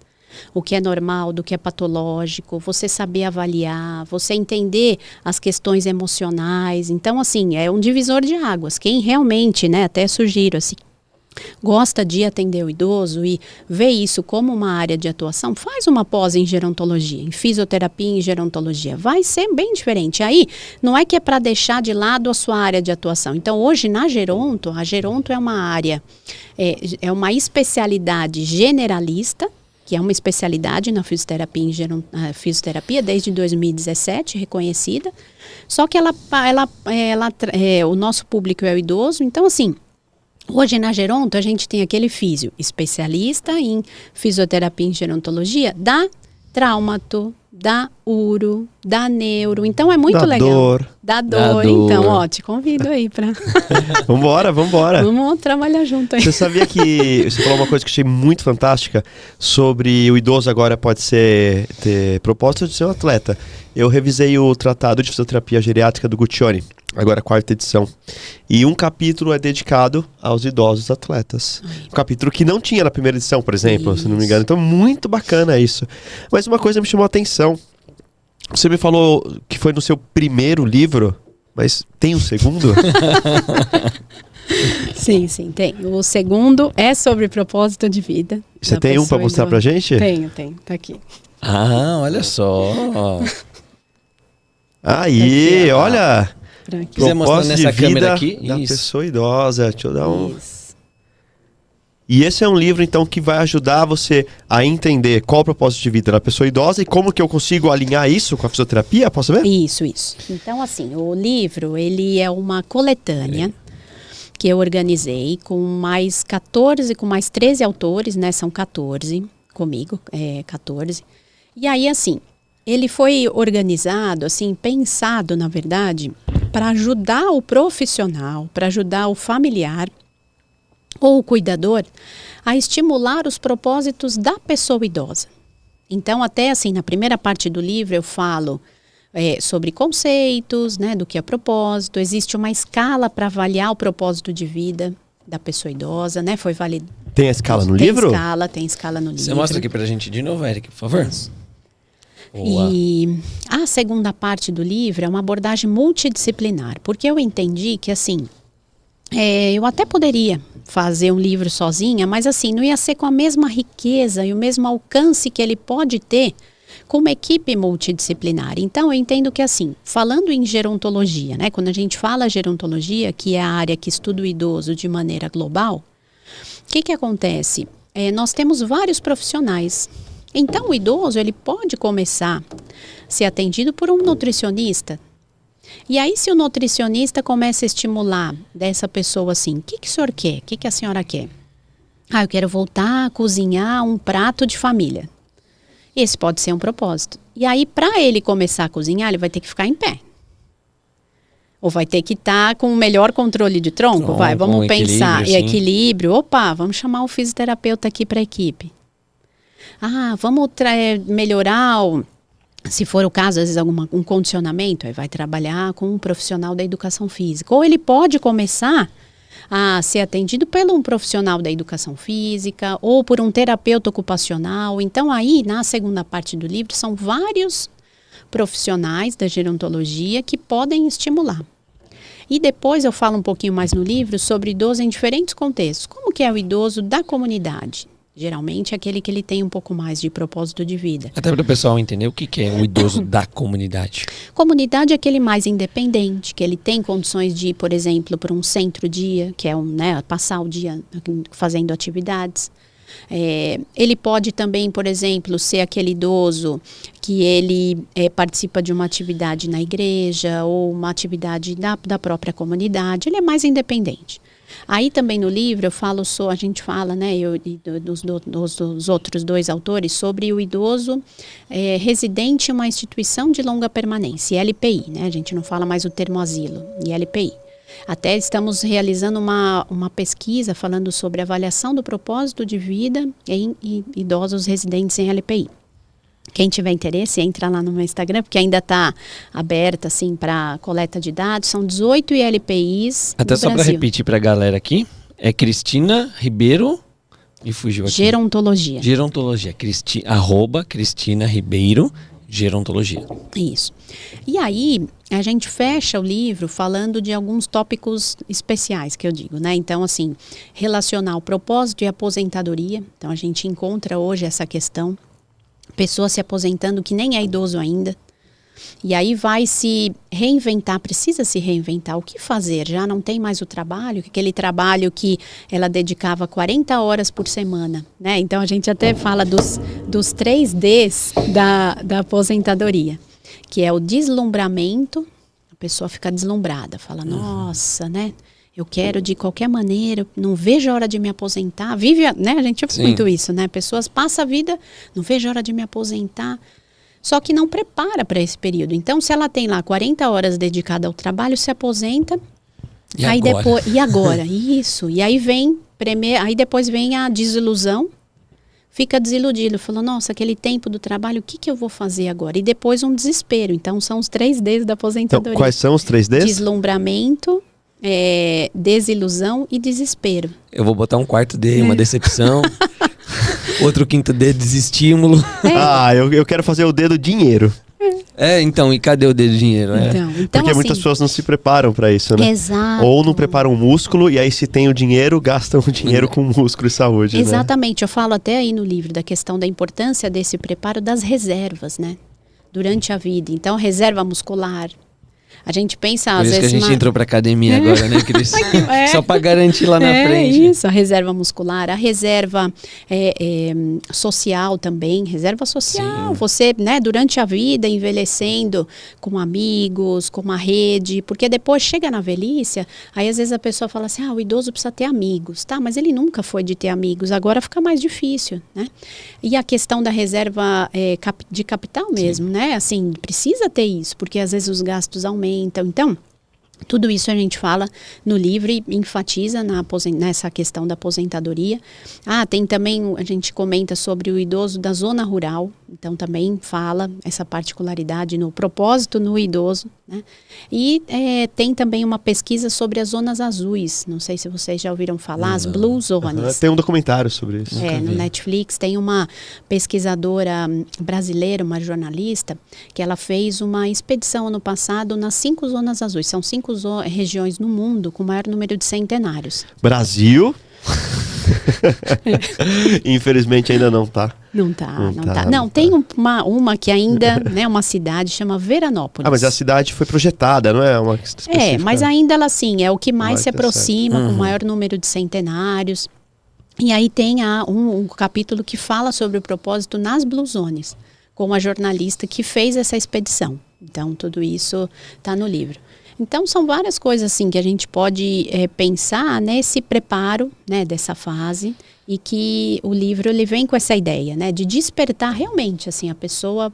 o que é normal, do que é patológico, você saber avaliar, você entender as questões emocionais. Então, assim, é um divisor de águas. Quem realmente, né? Até sugiro, assim, gosta de atender o idoso e vê isso como uma área de atuação, faz uma pós em gerontologia, em fisioterapia em gerontologia. Vai ser bem diferente. Aí, não é que é para deixar de lado a sua área de atuação. Então, hoje, a geronto é uma área, é uma especialidade generalista, que é uma especialidade na fisioterapia fisioterapia desde 2017, reconhecida. Só que o nosso público é o idoso, então assim, hoje na geronto a gente tem aquele físio especialista em fisioterapia em gerontologia da traumato, da uro, da neuro. Então é muito legal. Da dor. Então, ó, te convido aí pra... Vambora. Vamos trabalhar junto aí. Você sabia que... Você falou uma coisa que eu achei muito fantástica sobre o idoso agora pode ter propósito de ser um atleta. Eu revisei o Tratado de Fisioterapia Geriátrica do Guccione. Agora a 4ª edição. E um capítulo é dedicado aos idosos atletas. Um capítulo que não tinha na primeira edição, por exemplo, se não me engano. Então, muito bacana isso. Mas uma coisa me chamou a atenção. Você me falou que foi no seu primeiro livro, mas tem um segundo? Sim, tem. O segundo é sobre propósito de vida. Você tem um para mostrar pra gente? Tenho. Tá aqui. Olha só. Aí, aqui, olha... Quiser mostrar nessa câmera aqui? Da pessoa idosa. Deixa eu dar um... Isso. E esse é um livro, então, que vai ajudar você a entender qual o propósito de vida da pessoa idosa e como que eu consigo alinhar isso com a fisioterapia. Posso ver? Isso. Então, assim, o livro, ele é uma coletânea que eu organizei com mais 13 autores, né? São 14 comigo, 14. E aí, assim, ele foi organizado, assim, pensado, na verdade, para ajudar o profissional, para ajudar o familiar ou o cuidador a estimular os propósitos da pessoa idosa. Então, até assim, na primeira parte do livro eu falo sobre conceitos, né, do que é propósito. Existe uma escala para avaliar o propósito de vida da pessoa idosa, né? Foi validado. Tem a escala no livro? Tem escala no livro. Você mostra aqui pra gente de novo, Eric, por favor. E a segunda parte do livro é uma abordagem multidisciplinar, porque eu entendi que, assim, eu até poderia fazer um livro sozinha, mas, assim, não ia ser com a mesma riqueza e o mesmo alcance que ele pode ter com uma equipe multidisciplinar. Então, eu entendo que, assim, falando em gerontologia, né, quando a gente fala gerontologia, que é a área que estuda o idoso de maneira global, o que acontece? Nós temos vários profissionais. Então, o idoso, ele pode começar a ser atendido por um nutricionista. E aí, se o nutricionista começa a estimular dessa pessoa assim, o que o senhor quer? O que a senhora quer? Eu quero voltar a cozinhar um prato de família. Esse pode ser um propósito. E aí, para ele começar a cozinhar, ele vai ter que ficar em pé. Ou vai ter que estar com o melhor controle de tronco. Vamos pensar. Equilíbrio. Opa, vamos chamar o fisioterapeuta aqui para a equipe. Vamos melhorar, se for o caso, às vezes um condicionamento, aí vai trabalhar com um profissional da educação física. Ou ele pode começar a ser atendido por um profissional da educação física ou por um terapeuta ocupacional. Então aí, na segunda parte do livro, são vários profissionais da gerontologia que podem estimular. E depois eu falo um pouquinho mais no livro sobre idoso em diferentes contextos. Como que é o idoso da comunidade? Geralmente é aquele que ele tem um pouco mais de propósito de vida. Até para o pessoal entender o que é o idoso da comunidade. Comunidade é aquele mais independente, que ele tem condições de ir, por exemplo, para um centro-dia, que é passar o dia fazendo atividades. Ele pode também, por exemplo, ser aquele idoso que ele participa de uma atividade na igreja ou uma atividade da própria comunidade. Ele é mais independente. Aí também no livro a gente fala, né, dos outros dois autores, sobre o idoso residente em uma instituição de longa permanência, LPI, né, a gente não fala mais o termo asilo, LPI. Até estamos realizando uma pesquisa falando sobre a avaliação do propósito de vida em idosos residentes em LPI. Quem tiver interesse, entra lá no meu Instagram, porque ainda está aberta assim, para coleta de dados. São 18 ILPIs Até só para repetir para a galera aqui, é Cristina Ribeiro, me fugiu aqui. Gerontologia. @ Cristina Ribeiro, Gerontologia. Isso. E aí, a gente fecha o livro falando de alguns tópicos especiais, que eu digo, né? Então, assim, relacionar o propósito e a aposentadoria. Então, a gente encontra hoje essa questão. Pessoa se aposentando que nem é idoso ainda. E aí vai se reinventar, precisa se reinventar. O que fazer? Já não tem mais o trabalho, aquele trabalho que ela dedicava 40 horas por semana, né? Então a gente até fala dos 3 Ds da aposentadoria, que é o deslumbramento, a pessoa fica deslumbrada, fala, nossa, né? Eu quero de qualquer maneira, não vejo a hora de me aposentar. Né? A gente ouve muito isso, né? Pessoas passam a vida, não vejo a hora de me aposentar. Só que não prepara para esse período. Então, se ela tem lá 40 horas dedicada ao trabalho, se aposenta. E aí agora? Depois, e agora? Isso. E aí depois vem a desilusão. fica desiludido, falou, nossa, aquele tempo do trabalho, o que que eu vou fazer agora? E depois um desespero. Então, são os 3 Ds da aposentadoria. Então, quais são os 3 Ds? Deslumbramento, desilusão e desespero. Eu vou botar um 4º D, uma decepção. Outro 5º D, desestímulo. Eu quero fazer o D do dinheiro. Então, e cadê o D do dinheiro? Então, Porque assim, muitas pessoas não se preparam para isso, né? Exato. Ou não preparam o músculo, e aí se tem o dinheiro, gastam o dinheiro com músculo e saúde, Exatamente, eu falo até aí no livro da questão da importância desse preparo das reservas, né? Durante a vida. Então, reserva muscular. A gente pensa, Por às isso vezes... que a gente entrou pra academia agora, né, Cris? Só pra garantir lá na frente. Isso, a reserva muscular, a reserva social também, reserva social. Sim. Você, né, durante a vida, envelhecendo com amigos, com uma rede, porque depois chega na velhice, aí às vezes a pessoa fala assim, o idoso precisa ter amigos, tá? Mas ele nunca foi de ter amigos, agora fica mais difícil, né? E a questão da reserva de capital mesmo, Sim. né? Assim, precisa ter isso, porque às vezes os gastos aumentam. Então, tudo isso a gente fala no livro e enfatiza nessa questão da aposentadoria. Tem também, a gente comenta sobre o idoso da zona rural, então também fala essa particularidade no propósito no idoso, né? E tem também uma pesquisa sobre as zonas azuis, não sei se vocês já ouviram falar, as Blue Zones. Tem um documentário sobre isso. No Netflix tem uma pesquisadora brasileira, uma jornalista, que ela fez uma expedição ano passado nas 5 zonas azuis, são 5 regiões no mundo com o maior número de centenários. Brasil? Infelizmente ainda não tá. Não tá. Não, tem uma que ainda, né, uma cidade, chama Veranópolis. Mas a cidade foi projetada, não é uma específica? Mas ainda ela, assim, é o que mais se aproxima, com o maior número de centenários. E aí tem um capítulo que fala sobre o propósito nas Blue Zones, com uma jornalista que fez essa expedição. Então, tudo isso está no livro. Então, são várias coisas assim que a gente pode pensar nesse preparo, né, dessa fase, e que o livro ele vem com essa ideia, né, de despertar realmente assim, a pessoa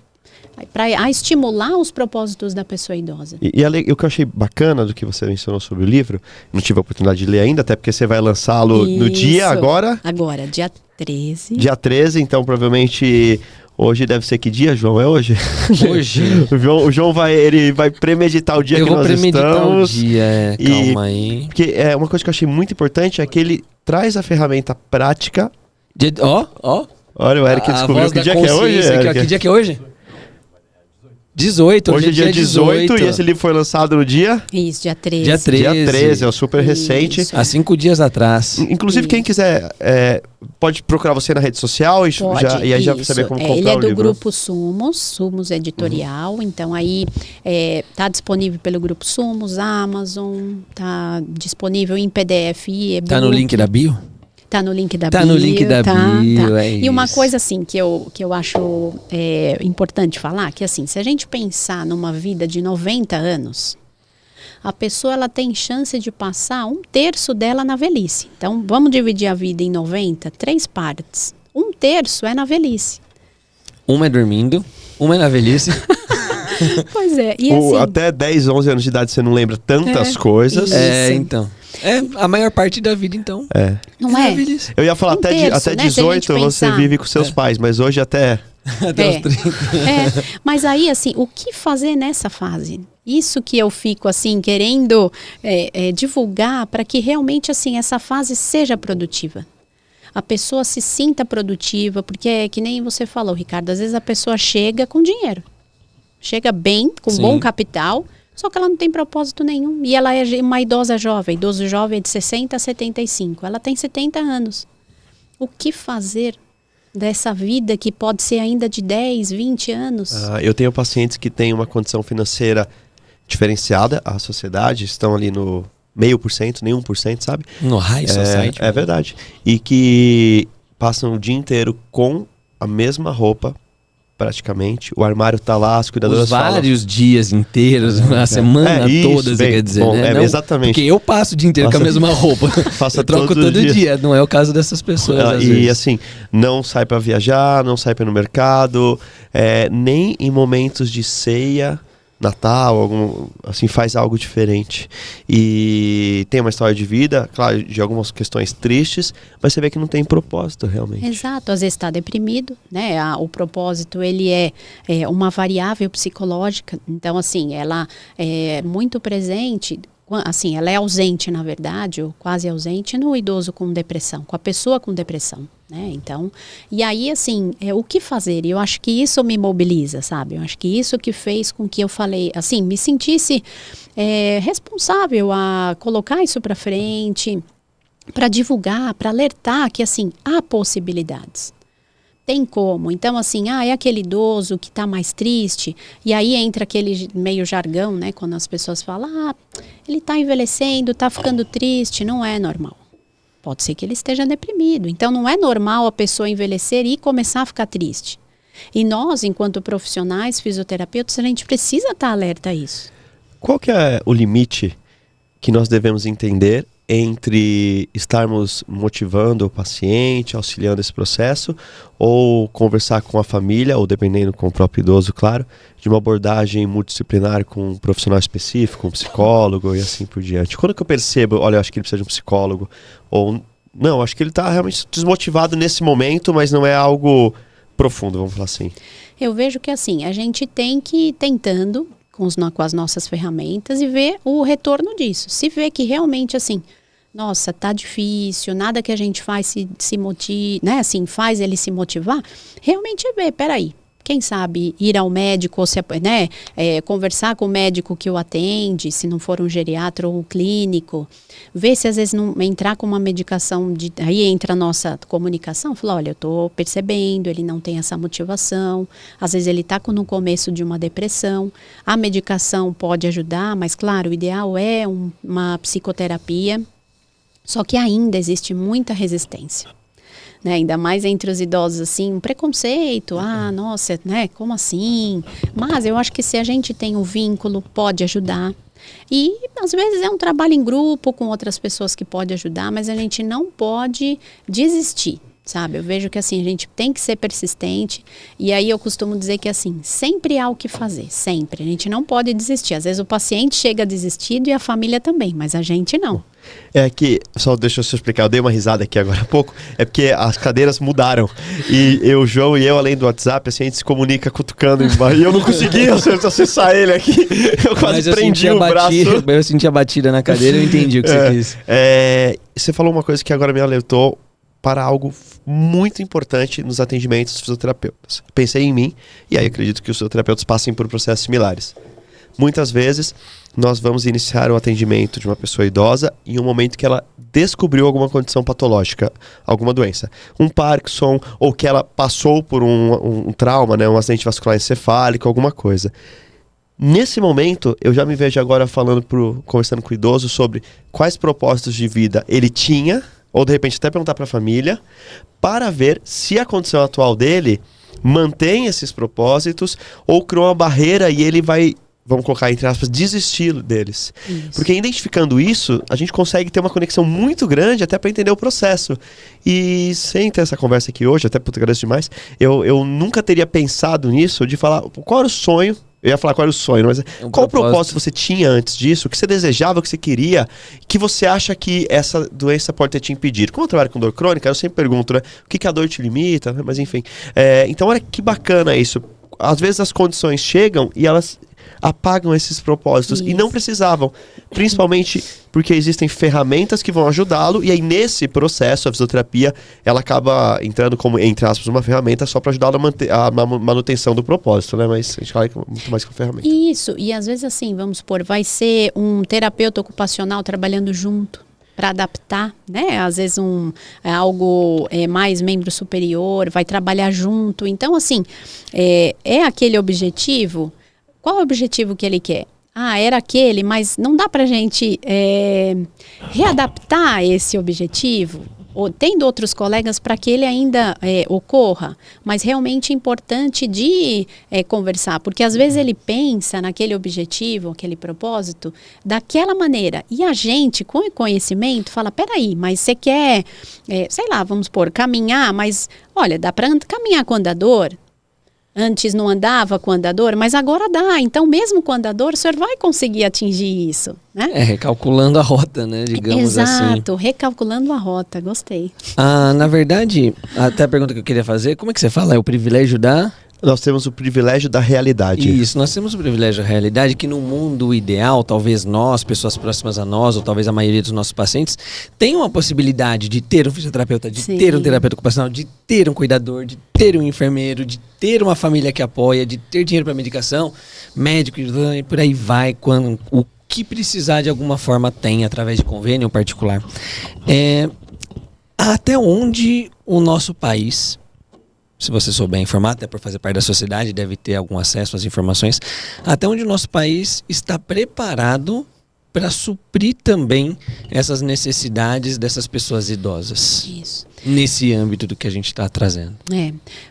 para estimular os propósitos da pessoa idosa. E o que eu achei bacana do que você mencionou sobre o livro, não tive a oportunidade de ler ainda, até porque você vai lançá-lo no dia agora? Agora, dia 13. Dia 13, então provavelmente... Hoje deve ser que dia, João? É hoje? Hoje. O João vai premeditar o dia que nós estamos. Eu vou premeditar o dia, calma aí. Porque uma coisa que eu achei muito importante é que ele traz a ferramenta prática. Olha, o Eric descobriu que dia que é hoje, Que dia que é hoje? 18. Hoje é dia 18 e esse livro foi lançado no dia? Isso, dia 13. Dia 13, é super recente. Há 5 dias atrás. Inclusive, quem quiser, pode procurar você na rede social e aí já vai saber como comprar o livro. Ele é do grupo Sumos Editorial, então aí tá disponível pelo grupo Sumos, Amazon, tá disponível em PDF e e-book. Tá no link da bio? Tá no link da bio. Tá no link da bio, é isso. E uma coisa assim que eu acho importante falar, que assim, se a gente pensar numa vida de 90 anos, a pessoa ela tem chance de passar 1/3 dela na velhice. Então, vamos dividir a vida em 90, 3 partes. 1/3 é na velhice. Uma é dormindo, uma é na velhice. Pois é. E assim, até 10, 11 anos de idade você não lembra tantas coisas. Então. A maior parte da vida, então. Não é? Eu ia falar até 18 você vive com seus pais, mas hoje até os 30. Mas aí, assim, o que fazer nessa fase? Isso que eu fico, assim, querendo divulgar para que realmente, assim, essa fase seja produtiva. A pessoa se sinta produtiva, porque é que nem você falou, Ricardo, às vezes a pessoa chega com dinheiro. Chega bem, com bom capital, só que ela não tem propósito nenhum. E ela é uma idosa jovem. Idoso jovem é de 60 a 75. Ela tem 70 anos. O que fazer dessa vida que pode ser ainda de 10, 20 anos? Eu tenho pacientes que têm uma condição financeira diferenciada. A sociedade estão ali no 0,5%, nem 1%, sabe? No high society. É verdade. E que passam o dia inteiro com a mesma roupa, praticamente. O armário tá lá, as cuidadoras falam... vários dias inteiros, a semana toda, você quer dizer, né? Não, exatamente. Porque eu passo o dia inteiro com a mesma roupa. Eu troco todo dia. Não é o caso dessas pessoas, às vezes. Assim, não sai para viajar, não sai para ir no mercado, nem em momentos de ceia, Natal, assim, faz algo diferente. E tem uma história de vida, claro, de algumas questões tristes, mas você vê que não tem propósito realmente. Exato, às vezes está deprimido, né? O propósito, ele é uma variável psicológica, então assim, ela é muito presente, assim, ela é ausente, na verdade, ou quase ausente no idoso com depressão, com a pessoa com depressão. Né? Então, e aí assim, o que fazer? E eu acho que isso me mobiliza, sabe? Eu acho que isso que fez com que eu falei, assim, me sentisse responsável a colocar isso para frente, para divulgar, para alertar que assim, há possibilidades. Tem como. Então, assim, é aquele idoso que está mais triste, e aí entra aquele meio jargão, né? Quando as pessoas falam, ele está envelhecendo, está ficando triste, não é normal. Pode ser que ele esteja deprimido. Então, não é normal a pessoa envelhecer e começar a ficar triste. E nós, enquanto profissionais, fisioterapeutas, a gente precisa estar alerta a isso. Qual que é o limite que nós devemos entender entre estarmos motivando o paciente, auxiliando esse processo, ou conversar com a família, ou dependendo com o próprio idoso, claro, de uma abordagem multidisciplinar com um profissional específico, um psicólogo e assim por diante? Quando que eu percebo, olha, eu acho que ele precisa de um psicólogo, ou não, acho que ele está realmente desmotivado nesse momento, mas não é algo profundo, vamos falar assim. Eu vejo que assim, a gente tem que ir tentando com as nossas ferramentas e ver o retorno disso. Se vê que realmente assim, nossa, tá difícil, nada que a gente faz se motive, né, assim, faz ele se motivar, realmente é ver, peraí, quem sabe ir ao médico, ou né, conversar com o médico que o atende, se não for um geriatra ou um clínico, ver se às vezes não entrar com uma medicação, aí entra a nossa comunicação, falar, olha, eu estou percebendo, ele não tem essa motivação, às vezes ele está no começo de uma depressão, a medicação pode ajudar, mas claro, o ideal é uma psicoterapia, só que ainda existe muita resistência. Né, ainda mais entre os idosos, assim, um preconceito, nossa, né, como assim? Mas eu acho que se a gente tem um vínculo, pode ajudar. E às vezes é um trabalho em grupo com outras pessoas que pode ajudar, mas a gente não pode desistir, sabe? Eu vejo que assim, a gente tem que ser persistente, e aí eu costumo dizer que assim, sempre há o que fazer, sempre. A gente não pode desistir. Às vezes o paciente chega desistido e a família também, mas a gente não. É que, só deixa eu explicar, eu dei uma risada aqui agora há pouco, é porque as cadeiras mudaram, e o João e eu, além do WhatsApp, assim, a gente se comunica cutucando embaixo, e eu não conseguia acessar ele aqui, eu quase prendi o braço. Eu senti a batida na cadeira, eu entendi o que você quis. Você falou uma coisa que agora me alertou para algo muito importante nos atendimentos dos fisioterapeutas. Pensei em mim, e aí acredito que os fisioterapeutas passem por processos similares. Muitas vezes, nós vamos iniciar o atendimento de uma pessoa idosa em um momento que ela descobriu alguma condição patológica, alguma doença. Um Parkinson, ou que ela passou por um trauma, né, um acidente vascular encefálico, alguma coisa. Nesse momento, eu já me vejo agora conversando com o idoso sobre quais propósitos de vida ele tinha, ou de repente até perguntar para a família, para ver se a condição atual dele mantém esses propósitos ou criou uma barreira e ele vai, vamos colocar entre aspas, desistir deles. Isso. Porque identificando isso, a gente consegue ter uma conexão muito grande até para entender o processo. E sem ter essa conversa aqui hoje, até porque eu agradeço demais, eu nunca teria pensado nisso, de falar qual era o sonho. Eu ia falar qual era o sonho, mas qual o propósito você tinha antes disso? O que você desejava, o que você queria, que você acha que essa doença pode ter te impedido? Como eu trabalho com dor crônica, eu sempre pergunto, né? O que a dor te limita? Mas enfim. Então, olha que bacana isso. Às vezes as condições chegam e elas apagam esses propósitos. Isso. E não precisavam. Principalmente porque existem ferramentas que vão ajudá-lo, e aí nesse processo a fisioterapia ela acaba entrando como, entre aspas, uma ferramenta só para ajudá-lo a manter a manutenção do propósito, né? Mas a gente fala muito mais que uma ferramenta. Isso, e às vezes assim, vamos supor, vai ser um terapeuta ocupacional trabalhando junto para adaptar, né? Às vezes algo mais membro superior, vai trabalhar junto. Então, assim, é aquele objetivo. Qual é o objetivo que ele quer? Era aquele, mas não dá para a gente readaptar esse objetivo, ou tendo outros colegas para que ele ainda ocorra, mas realmente é importante de conversar, porque às vezes ele pensa naquele objetivo, aquele propósito, daquela maneira, e a gente, com o conhecimento, fala, peraí, mas você quer, sei lá, vamos supor, caminhar, mas olha, dá para caminhar com andador? Antes não andava com andador, mas agora dá. Então, mesmo com andador, o senhor vai conseguir atingir isso, né? Recalculando a rota, né? Digamos assim. Exato, recalculando a rota. Gostei. Na verdade, até a pergunta que eu queria fazer, como é que você fala? É o privilégio da... Nós temos o privilégio da realidade. Isso, nós temos o privilégio da realidade que no mundo ideal, talvez nós, pessoas próximas a nós, ou talvez a maioria dos nossos pacientes, tenham a possibilidade de ter um fisioterapeuta, de ter um terapeuta ocupacional, de ter um cuidador, de ter um enfermeiro, de ter uma família que apoia, de ter dinheiro para medicação, médico e por aí vai, quando o que precisar de alguma forma tem, através de convênio particular. Até onde o nosso país... Se você souber informar, até por fazer parte da sociedade, deve ter algum acesso às informações. Até onde o nosso país está preparado para suprir também essas necessidades dessas pessoas idosas. Isso. Nesse âmbito do que a gente está trazendo.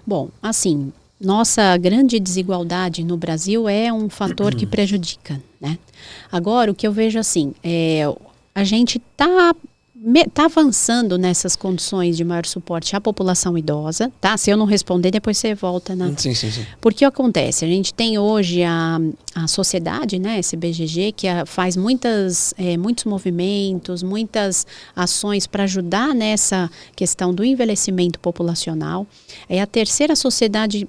Bom, assim, nossa grande desigualdade no Brasil é um fator que prejudica, né? Agora, o que eu vejo assim, a gente está avançando nessas condições de maior suporte à população idosa, tá? Se eu não responder, depois você volta, né? Sim. Porque acontece, a gente tem hoje a sociedade, né, esse BGG, que faz muitos movimentos, muitas ações para ajudar nessa questão do envelhecimento populacional. É a terceira sociedade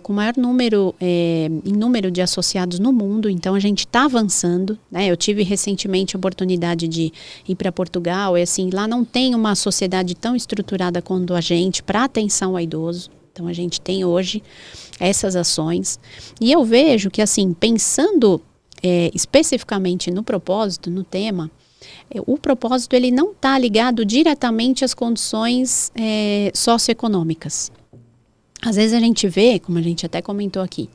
com maior número, em número de associados no mundo, então a gente está avançando, né? Eu tive recentemente a oportunidade de ir para Portugal, e assim, lá não tem uma sociedade tão estruturada quanto a gente para atenção ao idoso. Então a gente tem hoje essas ações. E eu vejo que, assim, pensando especificamente no propósito, no tema, o propósito ele não está ligado diretamente às condições socioeconômicas. Às vezes a gente vê, como a gente até comentou aqui,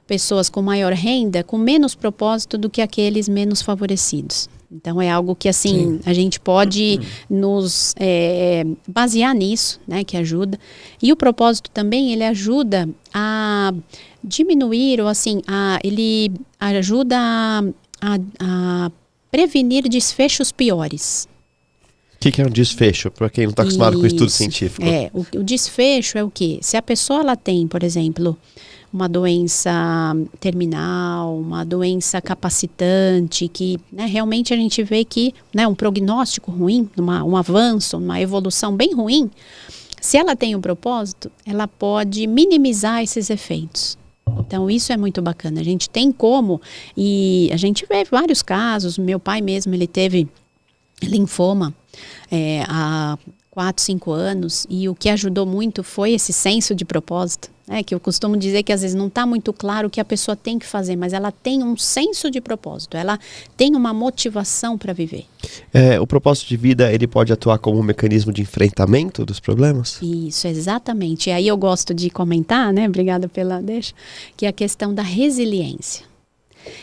pessoas com maior renda com menos propósito do que aqueles menos favorecidos. Então é algo que, assim, a gente pode nos basear nisso, né, que ajuda. E o propósito também, ele ajuda a diminuir, ou assim, ele ajuda a prevenir desfechos piores. O que é um desfecho, para quem não está acostumado com estudo científico? O desfecho é o quê? Se a pessoa ela tem, por exemplo, uma doença terminal, uma doença capacitante, que, né, realmente a gente vê que, né, um prognóstico ruim, um avanço, uma evolução bem ruim, se ela tem um propósito, ela pode minimizar esses efeitos. Então isso é muito bacana. A gente tem como, e a gente vê vários casos. Meu pai mesmo, ele teve linfoma há 4, 5 anos, e o que ajudou muito foi esse senso de propósito, né, que eu costumo dizer que às vezes não está muito claro o que a pessoa tem que fazer, mas ela tem um senso de propósito, ela tem uma motivação para viver. O propósito de vida, ele pode atuar como um mecanismo de enfrentamento dos problemas? Isso, exatamente. E aí eu gosto de comentar, né, obrigada pela deixa, que é a questão da resiliência.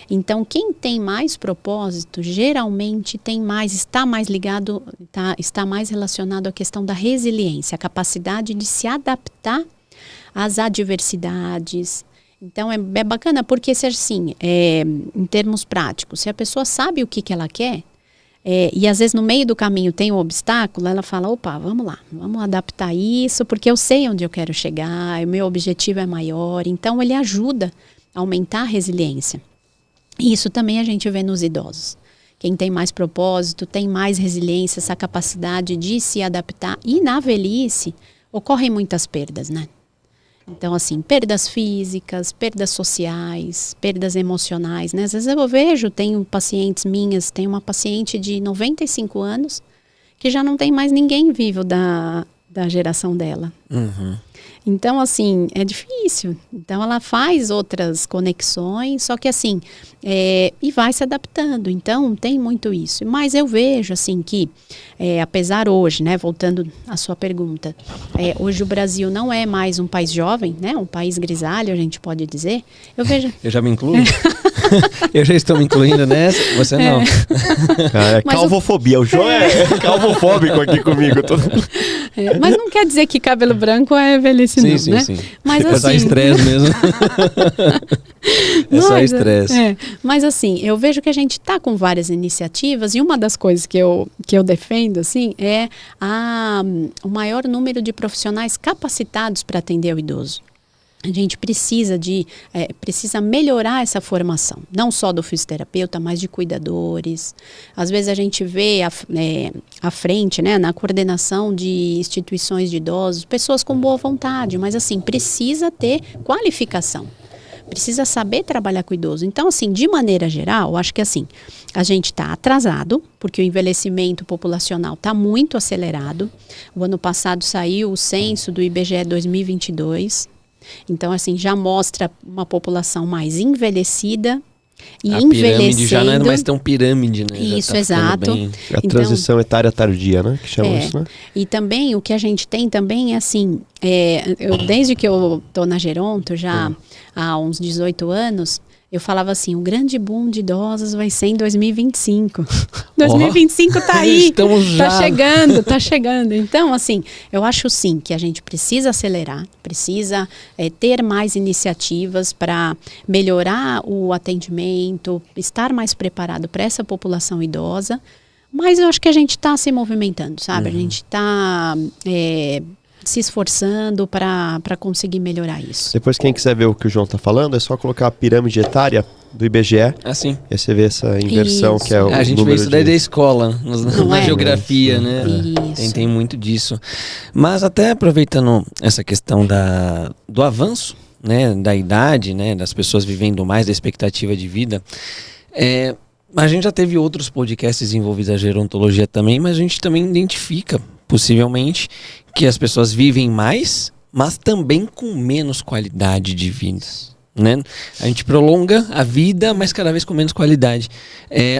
Então, quem tem mais propósito, geralmente está mais ligado, está mais relacionado à questão da resiliência, a capacidade de se adaptar às adversidades. Então, é bacana porque, se assim, em termos práticos, se a pessoa sabe o que ela quer, e às vezes no meio do caminho tem um obstáculo, ela fala, opa, vamos lá, vamos adaptar isso, porque eu sei onde eu quero chegar, o meu objetivo é maior. Então, ele ajuda a aumentar a resiliência. Isso também a gente vê nos idosos. Quem tem mais propósito, tem mais resiliência, essa capacidade de se adaptar. E na velhice, ocorrem muitas perdas, né? Então, assim, perdas físicas, perdas sociais, perdas emocionais, né? Às vezes eu vejo, tenho pacientes minhas, tem uma paciente de 95 anos que já não tem mais ninguém vivo da geração dela. Uhum. Então, assim, é difícil. Então, ela faz outras conexões, só que assim, e vai se adaptando. Então, tem muito isso. Mas eu vejo, assim, que apesar hoje, né, voltando à sua pergunta, hoje o Brasil não é mais um país jovem, né, um país grisalho, a gente pode dizer. Eu vejo... Eu já me incluo? Eu já estou me incluindo nessa? Você não. Cara, calvofobia. O João é calvofóbico aqui comigo. Mas não quer dizer que cabelo branco é velhice, não, sim, né? Sim. Mas assim... É só estresse mesmo. Só estresse. Mas assim, eu vejo que a gente está com várias iniciativas, e uma das coisas que eu defendo, assim, é o maior número de profissionais capacitados para atender o idoso. a gente precisa melhorar essa formação, não só do fisioterapeuta, mas de cuidadores. Às vezes a gente vê à frente, né, na coordenação de instituições de idosos, pessoas com boa vontade, mas assim, precisa ter qualificação. Precisa saber trabalhar com o idoso. Então, assim, de maneira geral, acho que assim, a gente está atrasado, porque o envelhecimento populacional está muito acelerado. O ano passado saiu o censo do IBGE 2022. Então, assim, já mostra uma população mais envelhecida e a envelhecendo. Pirâmide já não é mais tão pirâmide, né? Isso, tá exato. Bem... A transição etária tardia, né? Que chamam isso, né? E também, o que a gente tem também é assim, desde que eu tô na Geronto, já há uns 18 anos, eu falava assim, o grande boom de idosos vai ser em 2025. 2025 tá aí, tá chegando. Então, assim, eu acho sim que a gente precisa acelerar, precisa ter mais iniciativas para melhorar o atendimento, estar mais preparado para essa população idosa, mas eu acho que a gente está se movimentando, sabe? A gente está se esforçando para conseguir melhorar isso. Depois, quem quiser ver o que o João está falando, é só colocar a pirâmide etária do IBGE. Assim. E aí você vê essa inversão Isso. que é o A gente vê isso daí da escola, na geografia, né? Tem muito disso. Mas até aproveitando essa questão do avanço, né, da idade, né, das pessoas vivendo mais, da expectativa de vida, a gente já teve outros podcasts envolvidos a gerontologia também, mas a gente também identifica, possivelmente, que as pessoas vivem mais, mas também com menos qualidade de vida, né? A gente prolonga a vida, mas cada vez com menos qualidade.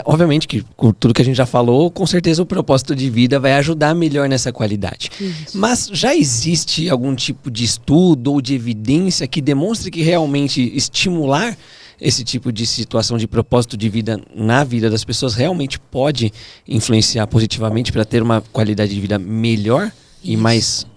Obviamente que, com tudo que a gente já falou, com certeza o propósito de vida vai ajudar melhor nessa qualidade. Isso. Mas já existe algum tipo de estudo ou de evidência que demonstre que realmente estimular esse tipo de situação de propósito de vida na vida das pessoas realmente pode influenciar positivamente para ter uma qualidade de vida melhor e mais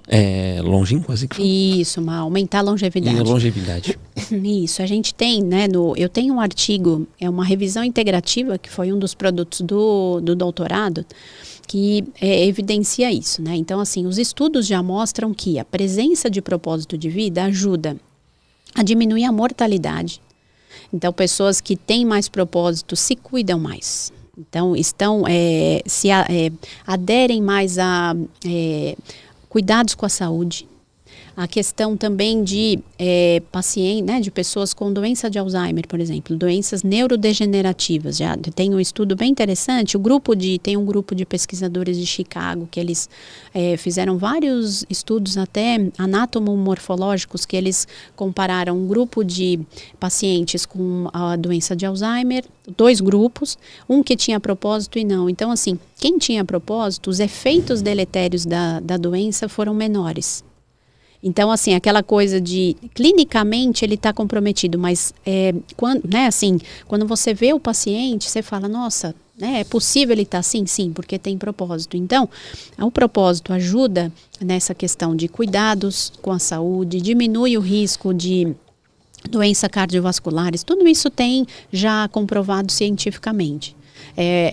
longínqua? Assim que isso, aumentar a longevidade. Isso, a gente tem, né, eu tenho um artigo, uma revisão integrativa, que foi um dos produtos do doutorado, que evidencia isso, né? Então, assim, os estudos já mostram que a presença de propósito de vida ajuda a diminuir a mortalidade. Então, pessoas que têm mais propósito se cuidam mais. Então, aderem mais a cuidados com a saúde. A questão também de pacientes, né, de pessoas com doença de Alzheimer, por exemplo, doenças neurodegenerativas. Já tem um estudo bem interessante. Tem um grupo de pesquisadores de Chicago que eles fizeram vários estudos até anatomomorfológicos, que eles compararam um grupo de pacientes com a doença de Alzheimer, 2 grupos, um que tinha propósito e não. Então, assim, quem tinha propósito, os efeitos deletérios da doença foram menores. Então, assim, aquela coisa de, clinicamente, ele está comprometido, mas quando você vê o paciente, você fala, nossa, é possível ele estar assim? Sim, porque tem propósito. Então, o propósito ajuda nessa questão de cuidados com a saúde, diminui o risco de doenças cardiovasculares, tudo isso tem já comprovado cientificamente.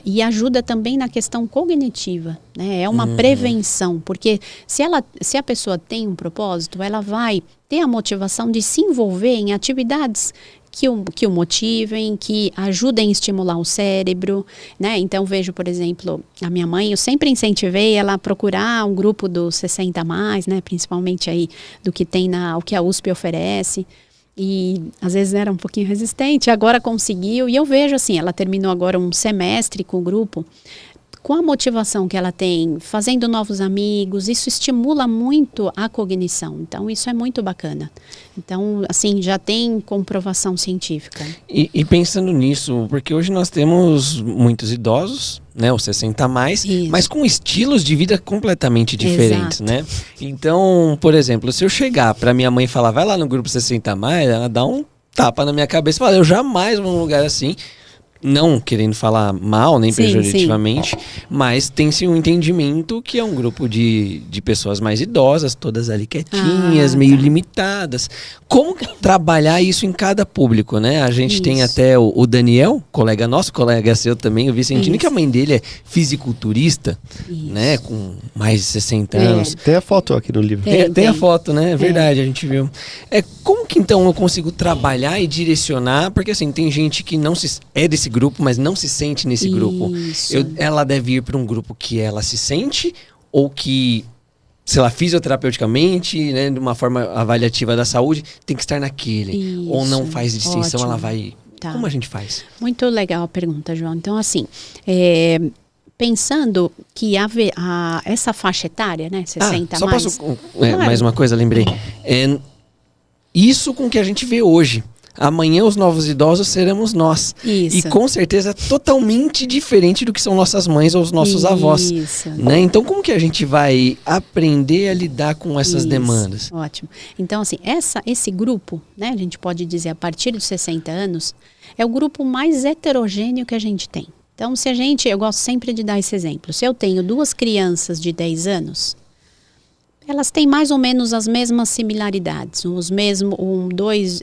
E ajuda também na questão cognitiva, né? É uma prevenção, porque se a pessoa tem um propósito, ela vai ter a motivação de se envolver em atividades que o motivem, que ajudem a estimular o cérebro, né? Então, vejo, por exemplo, a minha mãe, eu sempre incentivei ela a procurar um grupo dos 60+, né? Principalmente aí do que tem o que a USP oferece. E às vezes era um pouquinho resistente, agora conseguiu, e eu vejo assim, ela terminou agora um semestre com o grupo, com a motivação que ela tem, fazendo novos amigos, isso estimula muito a cognição, então isso é muito bacana. Então, assim, já tem comprovação científica. E pensando nisso, porque hoje nós temos muitos idosos, né, os 60+, isso, mas com estilos de vida completamente diferentes, né? Então, por exemplo, se eu chegar pra minha mãe e falar, vai lá no grupo 60+, ela dá um tapa na minha cabeça e fala, eu jamais vou num lugar assim. não querendo falar mal, nem Sim, pejorativamente, mas tem-se um entendimento que é um grupo de pessoas mais idosas, todas ali quietinhas, meio limitadas. Como trabalhar isso em cada público, né? A gente tem até o Daniel, colega nosso, colega seu também, o Vicentino, que a mãe dele é fisiculturista, né? Com mais de 60 anos. Tem a foto aqui no livro. Tem a foto, né? É verdade, a gente viu. Como que então eu consigo trabalhar e direcionar? Porque assim, tem gente que não é desse grupo, mas não se sente nesse grupo. Ela deve ir para um grupo que ela se sente ou que, sei lá, fisioterapeuticamente, né, de uma forma avaliativa da saúde, tem que estar naquele. Ou não faz distinção, ela vai... Tá. Como a gente faz? Muito legal a pergunta, João. Então, assim, pensando que essa faixa etária, né, 60 só mais... Posso, mais uma coisa, lembrei. Isso com o que a gente vê hoje. Amanhã os novos idosos seremos nós. Isso. E com certeza totalmente diferente do que são nossas mães ou os nossos avós. Né? Então como que a gente vai aprender a lidar com essas demandas? Ótimo. Então assim, esse grupo, né, a gente pode dizer a partir dos 60 anos, é o grupo mais heterogêneo que a gente tem. Então eu gosto sempre de dar esse exemplo. Se eu tenho 2 crianças de 10 anos... elas têm mais ou menos as mesmas similaridades. 2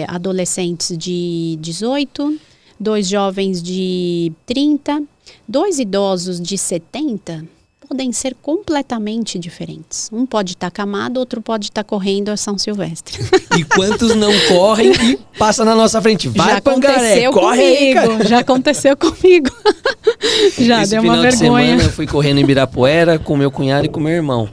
adolescentes de 18, 2 jovens de 30, 2 idosos de 70 podem ser completamente diferentes. Um pode estar camado, outro pode estar correndo a São Silvestre. E quantos não correm e passam na nossa frente? Vai, Pangaré, corre aí, cara. Já aconteceu comigo. Já Esse deu uma vergonha. Esse final de semana eu fui correndo em Ibirapuera com meu cunhado e com meu irmão.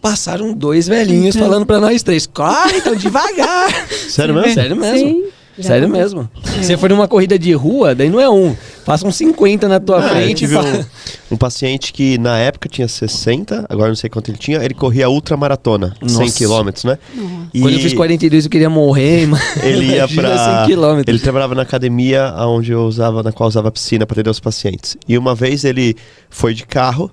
Passaram 2 velhinhos falando pra nós 3, corre, tão devagar. Sério mesmo? Sério mesmo. Sim, sério mesmo. Se você for numa corrida de rua, daí não é passa uns 50 na tua frente. Tive um paciente que na época tinha 60, agora não sei quanto ele tinha, ele corria ultramaratona, 100 km, né? Quando eu fiz 42 eu queria morrer, mas ele ia pra 100 km. Ele trabalhava na academia na qual usava piscina para atender os pacientes. E uma vez ele foi de carro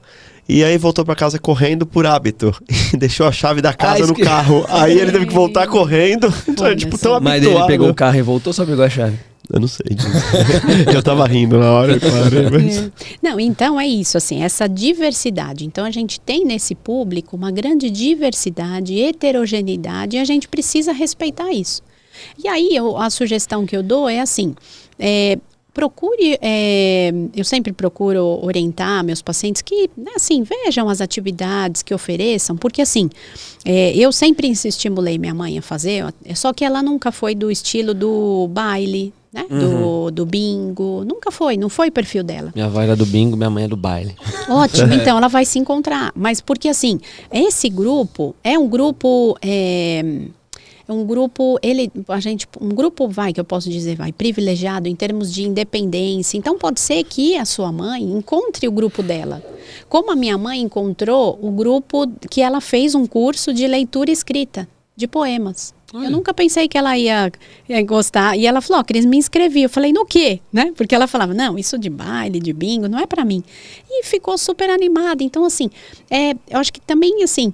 e aí voltou pra casa correndo por hábito. E deixou a chave da casa no carro. Aí ele teve que voltar correndo. Então, tipo, tão habituado. Mas ele pegou o carro e voltou, só pegou a chave? Eu não sei disso. Eu tava rindo na hora, claro. Mas... Não, então é isso, assim, essa diversidade. Então a gente tem nesse público uma grande diversidade, heterogeneidade, e a gente precisa respeitar isso. E aí a sugestão que eu dou é assim... procure, eu sempre procuro orientar meus pacientes que, assim, vejam as atividades que ofereçam, porque assim, eu sempre estimulei minha mãe a fazer, só que ela nunca foi do estilo do baile, né? Do bingo, não foi o perfil dela. Minha avó era do bingo, minha mãe é do baile. Ótimo, então ela vai se encontrar, mas porque assim, esse grupo é um grupo... um grupo, que eu posso dizer, privilegiado em termos de independência. Então pode ser que a sua mãe encontre o grupo dela. Como a minha mãe encontrou o grupo que ela fez um curso de leitura escrita, de poemas. Olha. Eu nunca pensei que ela ia gostar. E ela falou, Cris, me inscrevi. Eu falei, no quê? Né? Porque ela falava, não, isso de baile, de bingo, não é pra mim. E ficou super animada. Então, assim, eu acho que também, assim,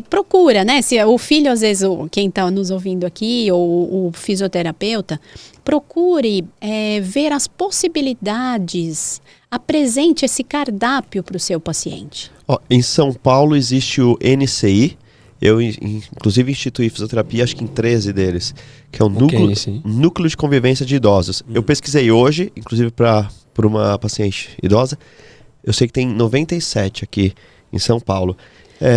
procura, né? Se o filho, às vezes, quem está nos ouvindo aqui, ou o fisioterapeuta, procure ver as possibilidades, apresente esse cardápio para o seu paciente. Em São Paulo existe o NCI. Eu, inclusive, instituí fisioterapia, acho que em 13 deles, que é o Núcleo de Convivência de Idosos. Eu pesquisei hoje, inclusive por uma paciente idosa, eu sei que tem 97 aqui em São Paulo.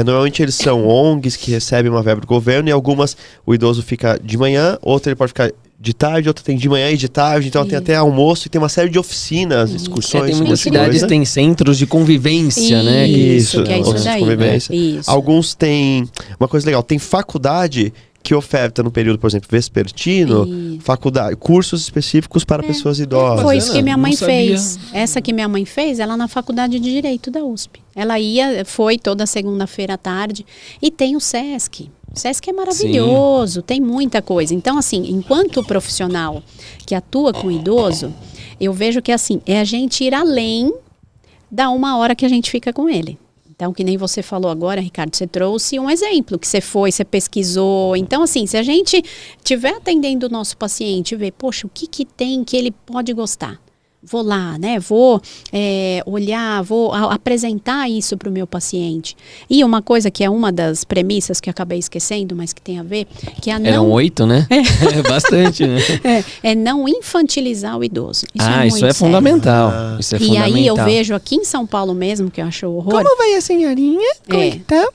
Normalmente eles são ONGs que recebem uma verba do governo e algumas o idoso fica de manhã, outra ele pode ficar de tarde, outra tem de manhã e de tarde, então tem até almoço e tem uma série de oficinas, discussões. Tem muitas cidades tem centros de convivência, né? Isso, que é isso daí. Convivência. Isso. Alguns têm, uma coisa legal, tem faculdade que oferta no período, por exemplo, vespertino, cursos específicos para pessoas idosas. Foi isso que minha mãe fez. Essa que minha mãe fez, ela na faculdade de Direito da USP. Ela foi toda segunda-feira à tarde e tem o SESC. O SESC é maravilhoso, tem muita coisa. Então, assim, enquanto profissional que atua com idoso, eu vejo que, assim, é a gente ir além da 1 hora que a gente fica com ele. Então, que nem você falou agora, Ricardo, você trouxe um exemplo, que você pesquisou. Então, assim, se a gente estiver atendendo o nosso paciente e ver, poxa, o que tem que ele pode gostar? vou lá, né? Vou olhar, vou apresentar isso para o meu paciente. E uma coisa que é uma das premissas que eu acabei esquecendo, mas que tem a ver, que é Eram 8, né? É bastante, né? É não infantilizar o idoso. Isso é fundamental. Isso é fundamental. E aí eu vejo aqui em São Paulo mesmo, que eu acho horror. Como vai a senhorinha? Como que tá?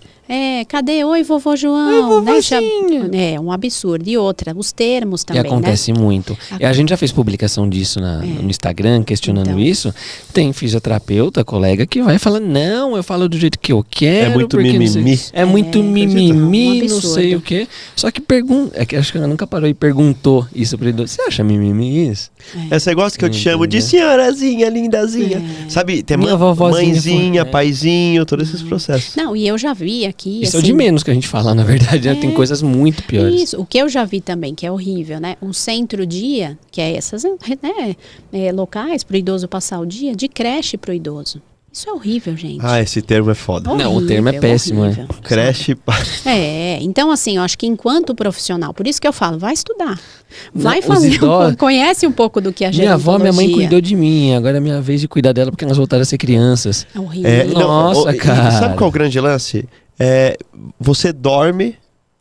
Cadê? Oi, vovô João. Oi, vovozinho. É um absurdo. E outra, os termos também, E acontece muito. E a gente já fez publicação disso no Instagram, questionando isso. Tem fisioterapeuta, colega, que vai falando, não, eu falo do jeito que eu quero. É muito mimimi. É muito mimimi, um não sei o quê. Só que acho que ela nunca parou e perguntou isso pra ele. Você acha mimimi isso? Esse negócio que eu te chamo de senhorazinha, lindazinha. Sabe, tem Minha vovozinha, mãezinha, paizinho, todos esses processos. Não, e eu já vi aqui. Isso é o de menos que a gente fala, na verdade, né? Tem coisas muito piores. Isso, o que eu já vi também, que é horrível, né? Um centro-dia, que é essas locais para o idoso passar o dia, de creche para o idoso. Isso é horrível, gente. Esse termo é foda. Não, o termo é péssimo, horrível, Creche. Então assim, eu acho que enquanto profissional, por isso que eu falo, vai estudar. Vai fazer, conhece um pouco do que a gerontologia. Minha mãe cuidou de mim, agora é minha vez de cuidar dela porque elas voltaram a ser crianças. É horrível. Nossa, cara. Sabe qual é o grande lance? Você dorme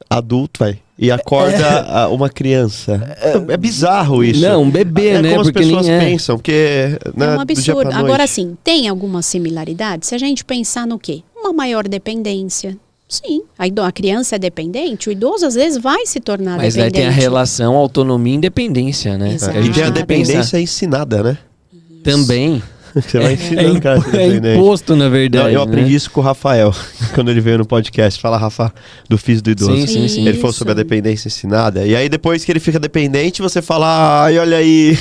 adulto, e acorda uma criança. É bizarro isso. Não, um bebê, né? Como as porque pessoas pensam, porque... É um absurdo. Agora sim, tem alguma similaridade? Se a gente pensar no quê? Uma maior dependência. Sim, a criança é dependente, o idoso às vezes vai se tornar dependente. Mas aí tem a relação autonomia e independência, né? Exato. E tem a dependência ensinada, né? Isso. Também. Você vai ensinando, cara. É imposto, na verdade. Eu aprendi isso com o Rafael, quando ele veio no podcast. Fala, Rafa, do Físio do Idoso. Sim. Ele falou sobre a dependência ensinada. E aí, depois que ele fica dependente, você fala, olha aí.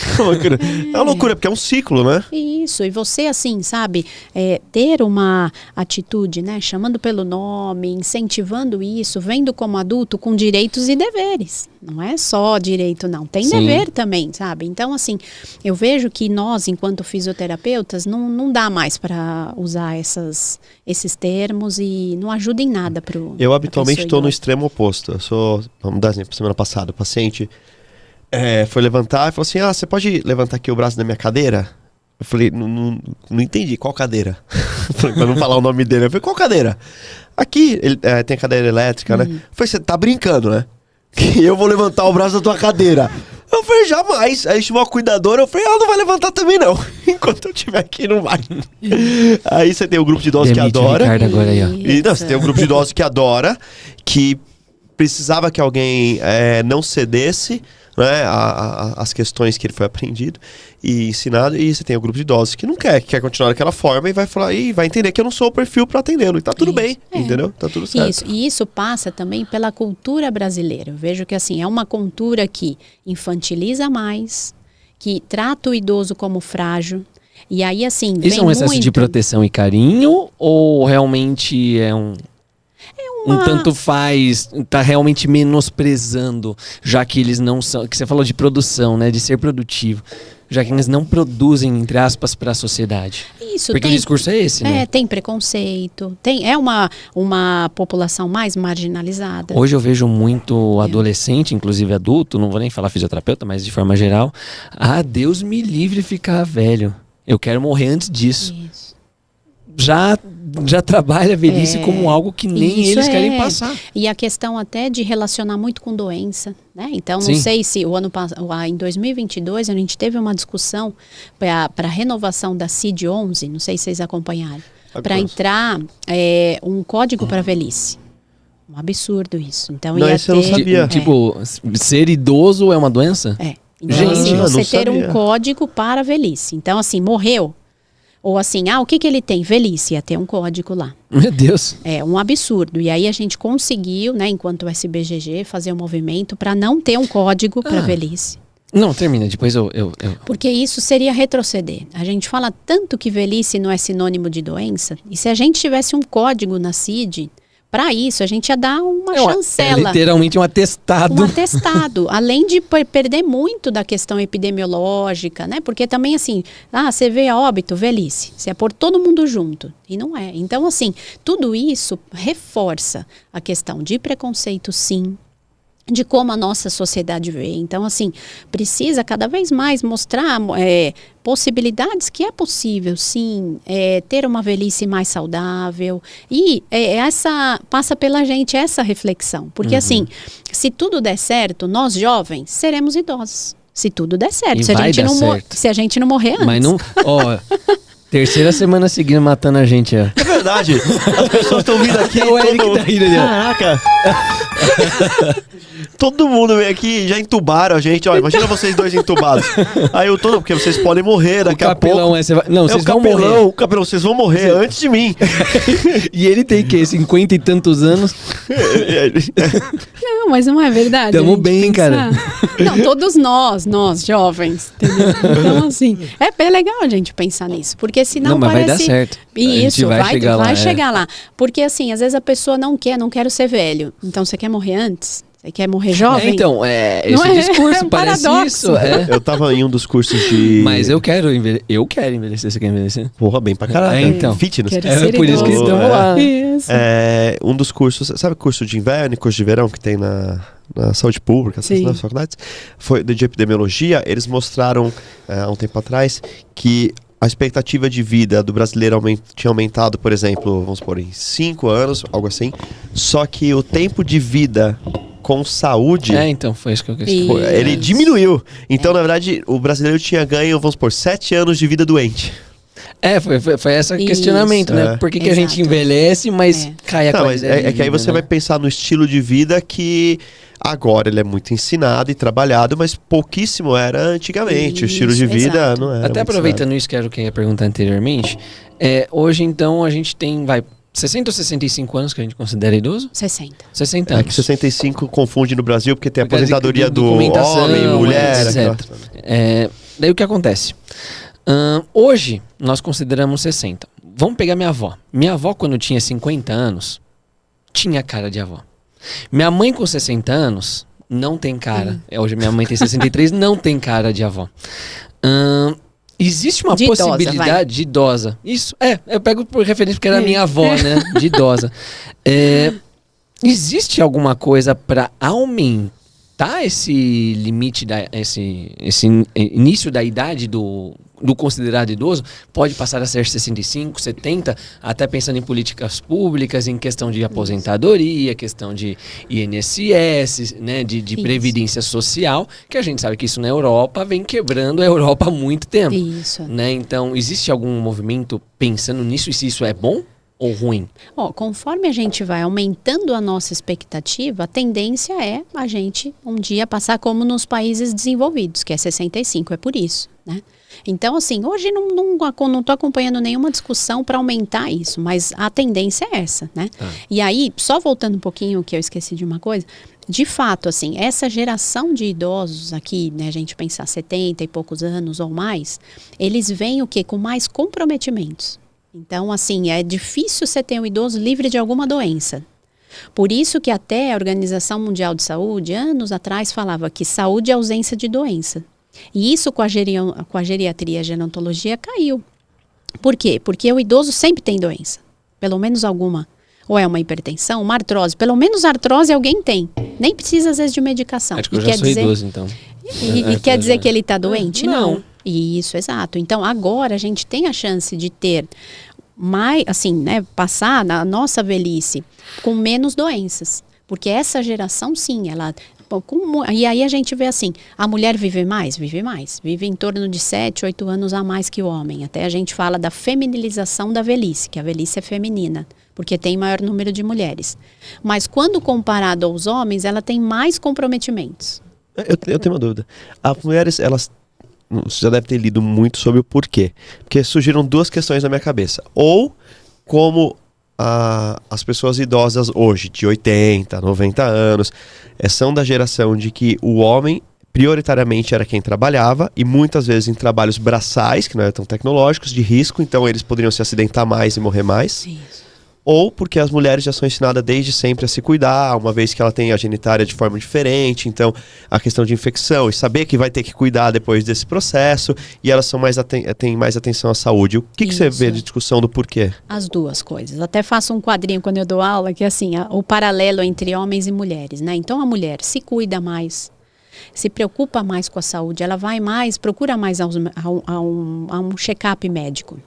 É uma loucura, porque é um ciclo, né? Isso, e você, assim, sabe, ter uma atitude, né? Chamando pelo nome, incentivando isso, vendo como adulto com direitos e deveres. Não é só direito, não. Tem dever também, sabe? Então, assim, eu vejo que nós, enquanto fisioterapeutas, não dá mais para usar esses termos e não ajuda em nada pro. Eu habitualmente estou no extremo oposto. Vamos dar exemplo, semana passada, o paciente foi levantar e falou assim, você pode levantar aqui o braço da minha cadeira? Eu falei, não entendi, qual cadeira? Falei, pra não falar o nome dele. Eu falei, qual cadeira? Aqui, ele tem a cadeira elétrica, né? Eu falei, você tá brincando, né? Que eu vou levantar o braço da tua cadeira. Eu falei, jamais. Aí chamou a cuidadora, eu falei, ela não vai levantar também não. Enquanto eu estiver aqui, não vai. Aí você tem o grupo de idosos que adora. Agora aí, ó. Você tem o grupo de idosos que adora, que precisava que alguém não cedesse, né, as questões que ele foi aprendido e ensinado, e você tem o grupo de idosos que não quer continuar daquela forma e vai falar, e vai entender que eu não sou o perfil para atendê-lo, e tá tudo bem, entendeu? Tá tudo certo. E isso passa também pela cultura brasileira. Eu vejo que assim, é uma cultura que infantiliza mais, que trata o idoso como frágil, e aí assim, isso é um excesso de proteção e carinho, ou realmente é um tanto faz, tá realmente menosprezando, já que eles não são, que você falou de produção, né, de ser produtivo, já que eles não produzem, entre aspas, para a sociedade. Isso, porque o discurso é esse, né? Tem preconceito, é uma população mais marginalizada. Hoje eu vejo muito adolescente, inclusive adulto, não vou nem falar fisioterapeuta, mas de forma geral, Deus me livre ficar velho, eu quero morrer antes disso. Isso. Já trabalha a velhice como algo que nem eles querem passar. E a questão até de relacionar muito com doença, né? Então, não sei se em 2022 a gente teve uma discussão para a renovação da CID-11, não sei se vocês acompanharam, para entrar um código para velhice. Um absurdo isso. Então, não, isso eu não sabia. Tipo, ser idoso é uma doença? Então, assim, você ter um código para a velhice. Então, assim, morreu. Ou assim, o que ele tem? Velhice, ia ter um código lá. Meu Deus. É um absurdo. E aí a gente conseguiu, né, enquanto o SBGG, fazer um movimento para não ter um código para velhice. Não, termina, depois eu... Porque isso seria retroceder. A gente fala tanto que velhice não é sinônimo de doença, e se a gente tivesse um código na CID, para isso a gente ia dar uma chancela. É literalmente um atestado. Um atestado, além de perder muito da questão epidemiológica, né? Porque também assim, você vê a óbito, velhice, você ia pôr todo mundo junto, e não é. Então assim, tudo isso reforça a questão de preconceito, sim, de como a nossa sociedade vê. Então, assim, precisa cada vez mais mostrar possibilidades que é possível, sim, ter uma velhice mais saudável. E passa pela gente essa reflexão. Porque, assim, se tudo der certo, nós jovens seremos idosos. Se tudo der certo. Se a gente não morrer antes. Mas não... Ó... Terceira semana seguindo matando a gente, ó. É verdade. As pessoas estão vindo aqui. É o Eric tá rindo ali, ó. Caraca. Todo mundo vem aqui, já entubaram a gente. Ó, imagina vocês dois entubados. Aí eu tô, porque vocês podem morrer daqui a pouco. Não, vocês vão morrer. O capelão, vocês vão morrer antes de mim. E ele tem que 50 e tantos anos. Não, mas não é verdade. Tamo bem, cara. Não, todos nós jovens, entendeu? Então, assim, é legal a gente pensar nisso, porque senão não, mas parece... vai dar certo. Isso, vai chegar lá. lá. Porque, assim, às vezes a pessoa não quero ser velho. Então, você quer morrer antes? Você quer morrer jovem? Então, esse discurso parece paradoxo. isso. Eu tava em um dos cursos de... Mas eu quero envelhecer, você quer envelhecer? Porra, bem pra caralho. Então. Fitness. Por isso que estamos lá. Isso. Um dos cursos, sabe curso de inverno e curso de verão que tem na saúde pública, nas faculdades? Foi de epidemiologia. Eles mostraram, há um tempo atrás, que a expectativa de vida do brasileiro tinha aumentado, por exemplo, vamos supor, em 5 anos, algo assim. Só que o tempo de vida com saúde... então, foi isso que eu quis. Ele diminuiu. Então, na verdade, o brasileiro tinha ganho, vamos supor, 7 anos de vida doente. Foi esse questionamento, né? Por que a gente envelhece, mas cai a qualidade? Mas que aí você vai pensar no estilo de vida que... Agora ele é muito ensinado e trabalhado, mas pouquíssimo era antigamente. O estilo de vida não era. Até aproveitando isso, que era o que eu ia perguntar anteriormente. Hoje, então, a gente tem, 60 ou 65 anos que a gente considera idoso? 60 anos. Que 65 confunde no Brasil, porque tem a aposentadoria do homem, mulher, etc. Daí o que acontece? Hoje, nós consideramos 60. Vamos pegar minha avó. Minha avó, quando tinha 50 anos, tinha cara de avó. Minha mãe com 60 anos não tem cara. Hoje minha mãe tem 63, não tem cara de avó. Existe uma possibilidade de idosa. Isso, eu pego por referência porque era minha avó, né? De idosa. Existe alguma coisa para aumentar esse limite, esse início da idade do considerado idoso? Pode passar a ser 65, 70, até pensando em políticas públicas, em questão de aposentadoria, questão de INSS, né, de previdência social, que a gente sabe que isso na Europa vem quebrando a Europa há muito tempo. Isso. Né? Então, existe algum movimento pensando nisso e se isso é bom ou ruim? Conforme a gente vai aumentando a nossa expectativa, a tendência é a gente um dia passar como nos países desenvolvidos, que é 65, é por isso, né? Então, assim, hoje não estou acompanhando nenhuma discussão para aumentar isso, mas a tendência é essa, né? E aí, só voltando um pouquinho, que eu esqueci de uma coisa, de fato, assim, essa geração de idosos aqui, né, a gente pensar 70 e poucos anos ou mais, eles vêm o quê? Com mais comprometimentos. Então, assim, é difícil você ter um idoso livre de alguma doença. Por isso que até a Organização Mundial de Saúde, anos atrás, falava que saúde é ausência de doença. E isso com a geriatria e a gerontologia caiu. Por quê? Porque o idoso sempre tem doença, pelo menos alguma. Ou é uma hipertensão, uma artrose. Pelo menos artrose alguém tem. Nem precisa, às vezes, de medicação. Acho que eu já sou idoso, então. E quer dizer que ele está doente? Não. Isso, exato. Então, agora a gente tem a chance de ter mais, assim, né, passar na nossa velhice com menos doenças. Porque essa geração, sim, ela... E aí a gente vê assim, a mulher vive mais? Vive mais. Vive em torno de 7, 8 anos a mais que o homem. Até a gente fala da feminilização da velhice, que a velhice é feminina, porque tem maior número de mulheres. Mas quando comparado aos homens, ela tem mais comprometimentos. Eu tenho uma dúvida. As mulheres, elas... Você já deve ter lido muito sobre o porquê. Porque surgiram duas questões na minha cabeça. Ou como... as pessoas idosas hoje, de 80, 90 anos, são da geração de que o homem prioritariamente era quem trabalhava e muitas vezes em trabalhos braçais, que não eram tão tecnológicos, de risco, então eles poderiam se acidentar mais e morrer mais. Isso. ou porque as mulheres já são ensinadas desde sempre a se cuidar, uma vez que ela tem a genitália de forma diferente, então a questão de infecção e saber que vai ter que cuidar depois desse processo, e elas são têm mais atenção à saúde. O que você vê de discussão do porquê? As duas coisas. Até faço um quadrinho quando eu dou aula, que é assim, o paralelo entre homens e mulheres, né? Então a mulher se cuida mais, se preocupa mais com a saúde, ela vai mais, procura mais a um check-up médico.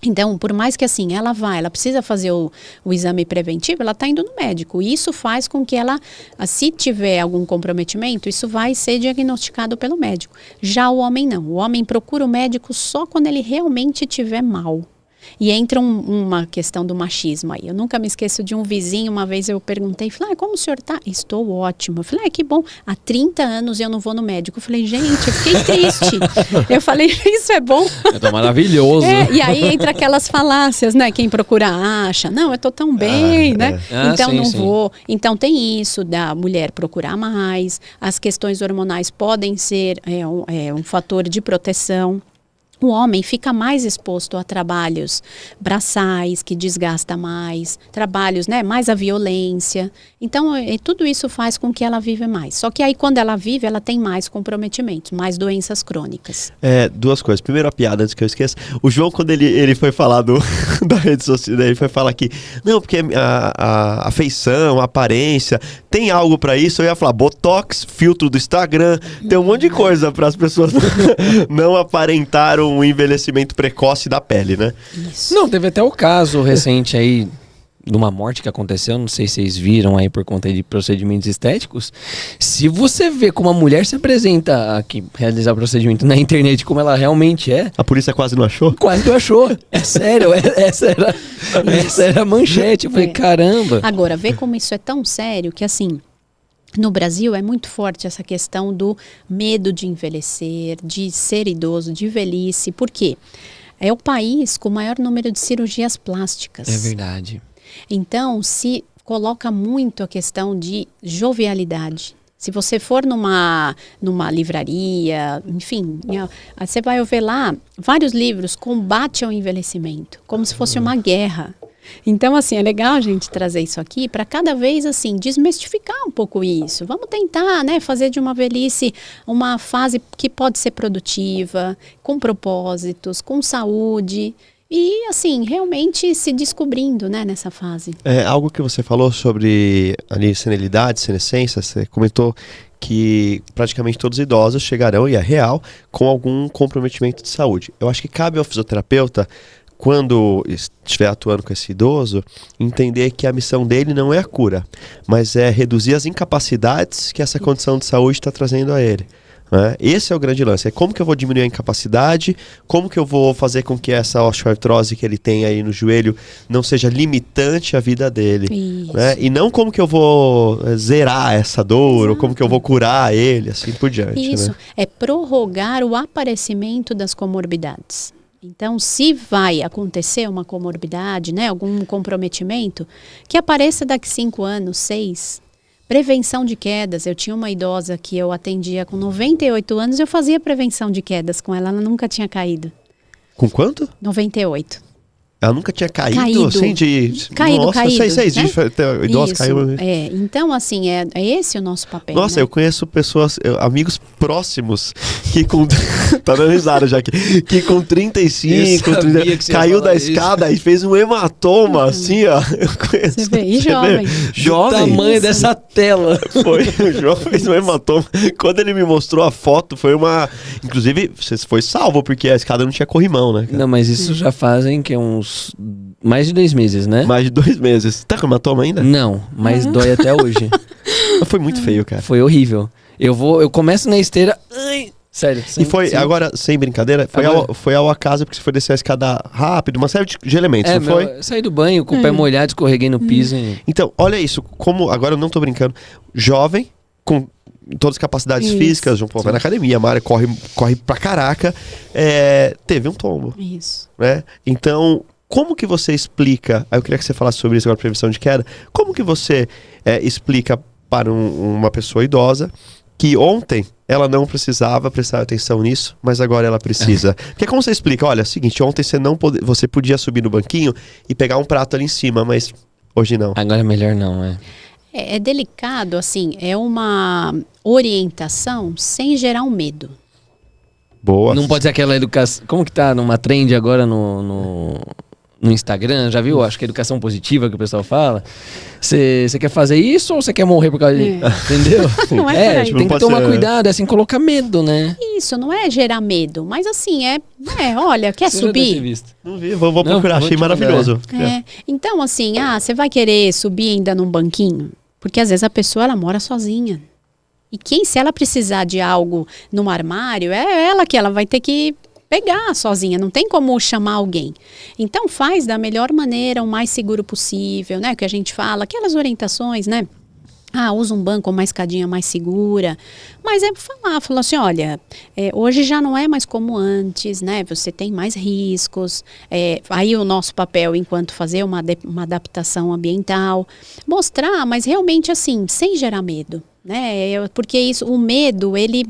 Então, por mais que assim, ela precisa fazer o exame preventivo, ela está indo no médico. E isso faz com que ela, se tiver algum comprometimento, isso vai ser diagnosticado pelo médico. Já o homem não. O homem procura o médico só quando ele realmente estiver mal. E entra uma questão do machismo aí. Eu nunca me esqueço de um vizinho, uma vez eu perguntei, falei, como o senhor tá? Estou ótimo. Eu falei, que bom, há 30 anos eu não vou no médico. Eu falei, gente, eu fiquei triste. Eu falei, isso é bom. É maravilhoso. E aí entra aquelas falácias, né? Quem procura acha, não, eu tô tão bem, né? Então sim, não vou. Então tem isso da mulher procurar mais, as questões hormonais podem ser um fator de proteção. O homem fica mais exposto a trabalhos braçais, que desgasta mais, trabalhos, né, mais a violência. Então, tudo isso faz com que ela vive mais. Só que aí, quando ela vive, ela tem mais comprometimentos, mais doenças crônicas. Duas coisas. Primeiro, a piada, antes que eu esqueça. O João, quando ele foi falar da rede social, ele foi falar que, não, porque a feição, a aparência, tem algo pra isso. Eu ia falar, botox, filtro do Instagram, tem um monte de coisa para as pessoas não aparentarem um envelhecimento precoce da pele, né? Isso. Não, teve até o caso recente aí de uma morte que aconteceu, não sei se vocês viram aí por conta de procedimentos estéticos. Se você vê como a mulher se apresenta aqui, realizar o procedimento na internet, como ela realmente é... A polícia quase não achou? Quase não achou. É sério, essa era a manchete. Eu falei, caramba. Agora, vê como isso é tão sério que assim... No Brasil é muito forte essa questão do medo de envelhecer, de ser idoso, de velhice. Por quê? É o país com o maior número de cirurgias plásticas. É verdade. Então, se coloca muito a questão de jovialidade. Se você for numa livraria, enfim, você vai ver lá vários livros, combate ao envelhecimento, como se fosse uma guerra. Então, assim, é legal a gente trazer isso aqui para cada vez, assim, desmistificar um pouco isso. Vamos tentar, né, fazer de uma velhice uma fase que pode ser produtiva, com propósitos, com saúde e, assim, realmente se descobrindo, né, nessa fase. Algo que você falou sobre ali senilidade, senescência, você comentou que praticamente todos os idosos chegarão, e é real, com algum comprometimento de saúde. Eu acho que cabe ao fisioterapeuta, quando estiver atuando com esse idoso, entender que a missão dele não é a cura, mas é reduzir as incapacidades que essa condição de saúde está trazendo a ele. Né? Esse é o grande lance, é como que eu vou diminuir a incapacidade, como que eu vou fazer com que essa osteoartrose que ele tem aí no joelho não seja limitante à vida dele. Né? E não como que eu vou zerar essa dor, ou como que eu vou curar ele, assim por diante. Isso, né? É prorrogar o aparecimento das comorbidades. Então, se vai acontecer uma comorbidade, né, algum comprometimento, que apareça daqui 5 anos, 6. Prevenção de quedas. Eu tinha uma idosa que eu atendia com 98 anos, eu fazia prevenção de quedas com ela, ela nunca tinha caído. Com quanto? 98. Ela nunca tinha caído. Assim, Caído. Sei, existe, né? Idosa caiu. Então, assim, é esse o nosso papel. Nossa, né? Eu conheço pessoas, amigos próximos, que com... tá dando risada já aqui. Que com 35, 30, caiu da escada e fez um hematoma, assim, ó. Eu conheço. Você vê, e jovem. Jovem. O tamanho dessa tela. O João fez um hematoma. Quando ele me mostrou a foto, foi uma... Inclusive, você foi salvo, porque a escada não tinha corrimão, né? Cara? Não, mas isso já fazem que uns... mais de 2 meses, né? Mais de 2 meses. Tá com hematoma ainda? Não, mas dói até hoje. Foi muito feio, cara. Foi horrível. Eu começo na esteira... Ai, sério. E foi, agora, sem brincadeira, foi ao acaso, porque você foi descer a escada rápido, uma série de elementos, não foi? Eu saí do banho com o pé molhado, escorreguei no piso. Então, olha isso, como, agora eu não tô brincando, jovem, com todas as capacidades físicas, João Paulo vai na academia, a Mari corre pra caraca, teve um tombo. Isso. Né? Então, como que você explica, eu queria que você falasse sobre isso agora, prevenção de queda, como que você explica para uma pessoa idosa que ontem ela não precisava prestar atenção nisso, mas agora ela precisa. Porque como você explica, olha, é o seguinte, ontem você podia subir no banquinho e pegar um prato ali em cima, mas hoje não. Agora é melhor não, É delicado, assim, é uma orientação sem gerar um medo. Boa. Não pode ser aquela educação... Como que tá numa trend agora no Instagram? Já viu? Acho que é educação positiva que o pessoal fala. Você quer fazer isso ou você quer morrer por causa disso? Entendeu? Não é Tipo, tem que tomar cuidado, é assim, colocar medo, né? Isso, não é gerar medo, mas assim, olha, quer subir? Não vi, vou procurar, achei maravilhoso. Então, assim, você vai querer subir ainda num banquinho? Porque às vezes a pessoa, ela mora sozinha. E se ela precisar de algo no armário, é ela que ela vai ter que pegar sozinha, não tem como chamar alguém. Então faz da melhor maneira, o mais seguro possível, né? Que a gente fala, aquelas orientações, né? Usa um banco, uma escadinha mais segura. Mas falar assim, olha, hoje já não é mais como antes, né? Você tem mais riscos. Aí o nosso papel, enquanto fazer uma adaptação ambiental, mostrar, mas realmente assim, sem gerar medo. Né? Porque o medo, ele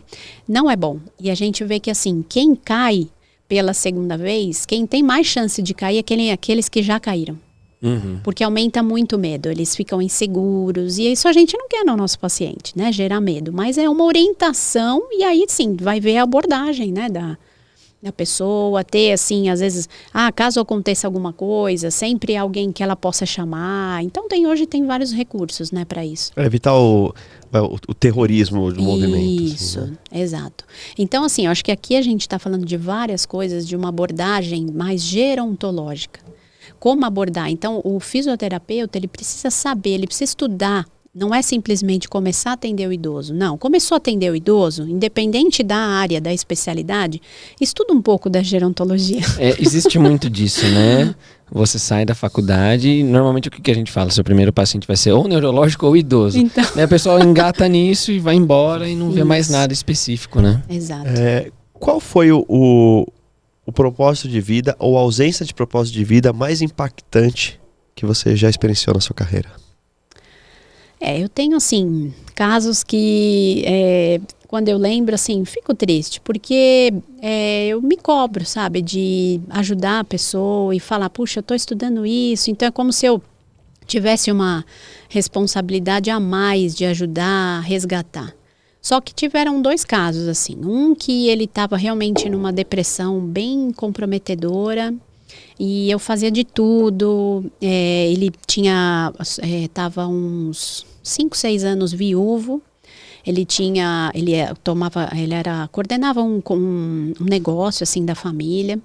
não é bom. E a gente vê que assim, quem cai pela segunda vez, quem tem mais chance de cair é aqueles que já caíram. Uhum. Porque aumenta muito o medo, eles ficam inseguros, e isso a gente não quer no nosso paciente, né? Gerar medo, mas é uma orientação, e aí sim, vai ver a abordagem, né? Da pessoa, ter assim, às vezes, caso aconteça alguma coisa, sempre alguém que ela possa chamar. Então hoje tem vários recursos, né, para isso. Evitar o terrorismo do movimento. Isso, assim, né? Exato. Então, assim, eu acho que aqui a gente está falando de várias coisas, de uma abordagem mais gerontológica. Como abordar? Então, o fisioterapeuta, ele precisa saber, ele precisa estudar. Não é simplesmente começar a atender o idoso. Não, começou a atender o idoso, independente da área, da especialidade, estuda um pouco da gerontologia. Existe muito disso, né? Você sai da faculdade e normalmente o que a gente fala? Seu primeiro paciente vai ser ou neurológico ou idoso. Então... A pessoa engata nisso e vai embora e não vê mais nada específico, né? Exato. Qual foi o propósito de vida ou a ausência de propósito de vida mais impactante que você já experienciou na sua carreira? Eu tenho, assim, casos que, quando eu lembro, assim, fico triste, porque eu me cobro, sabe, de ajudar a pessoa e falar, puxa, eu estou estudando isso, então é como se eu tivesse uma responsabilidade a mais de ajudar a resgatar. Só que tiveram 2 casos, assim, um que ele estava realmente numa depressão bem comprometedora, e eu fazia de tudo, ele estava uns 5, 6 anos viúvo, coordenava um negócio assim da família,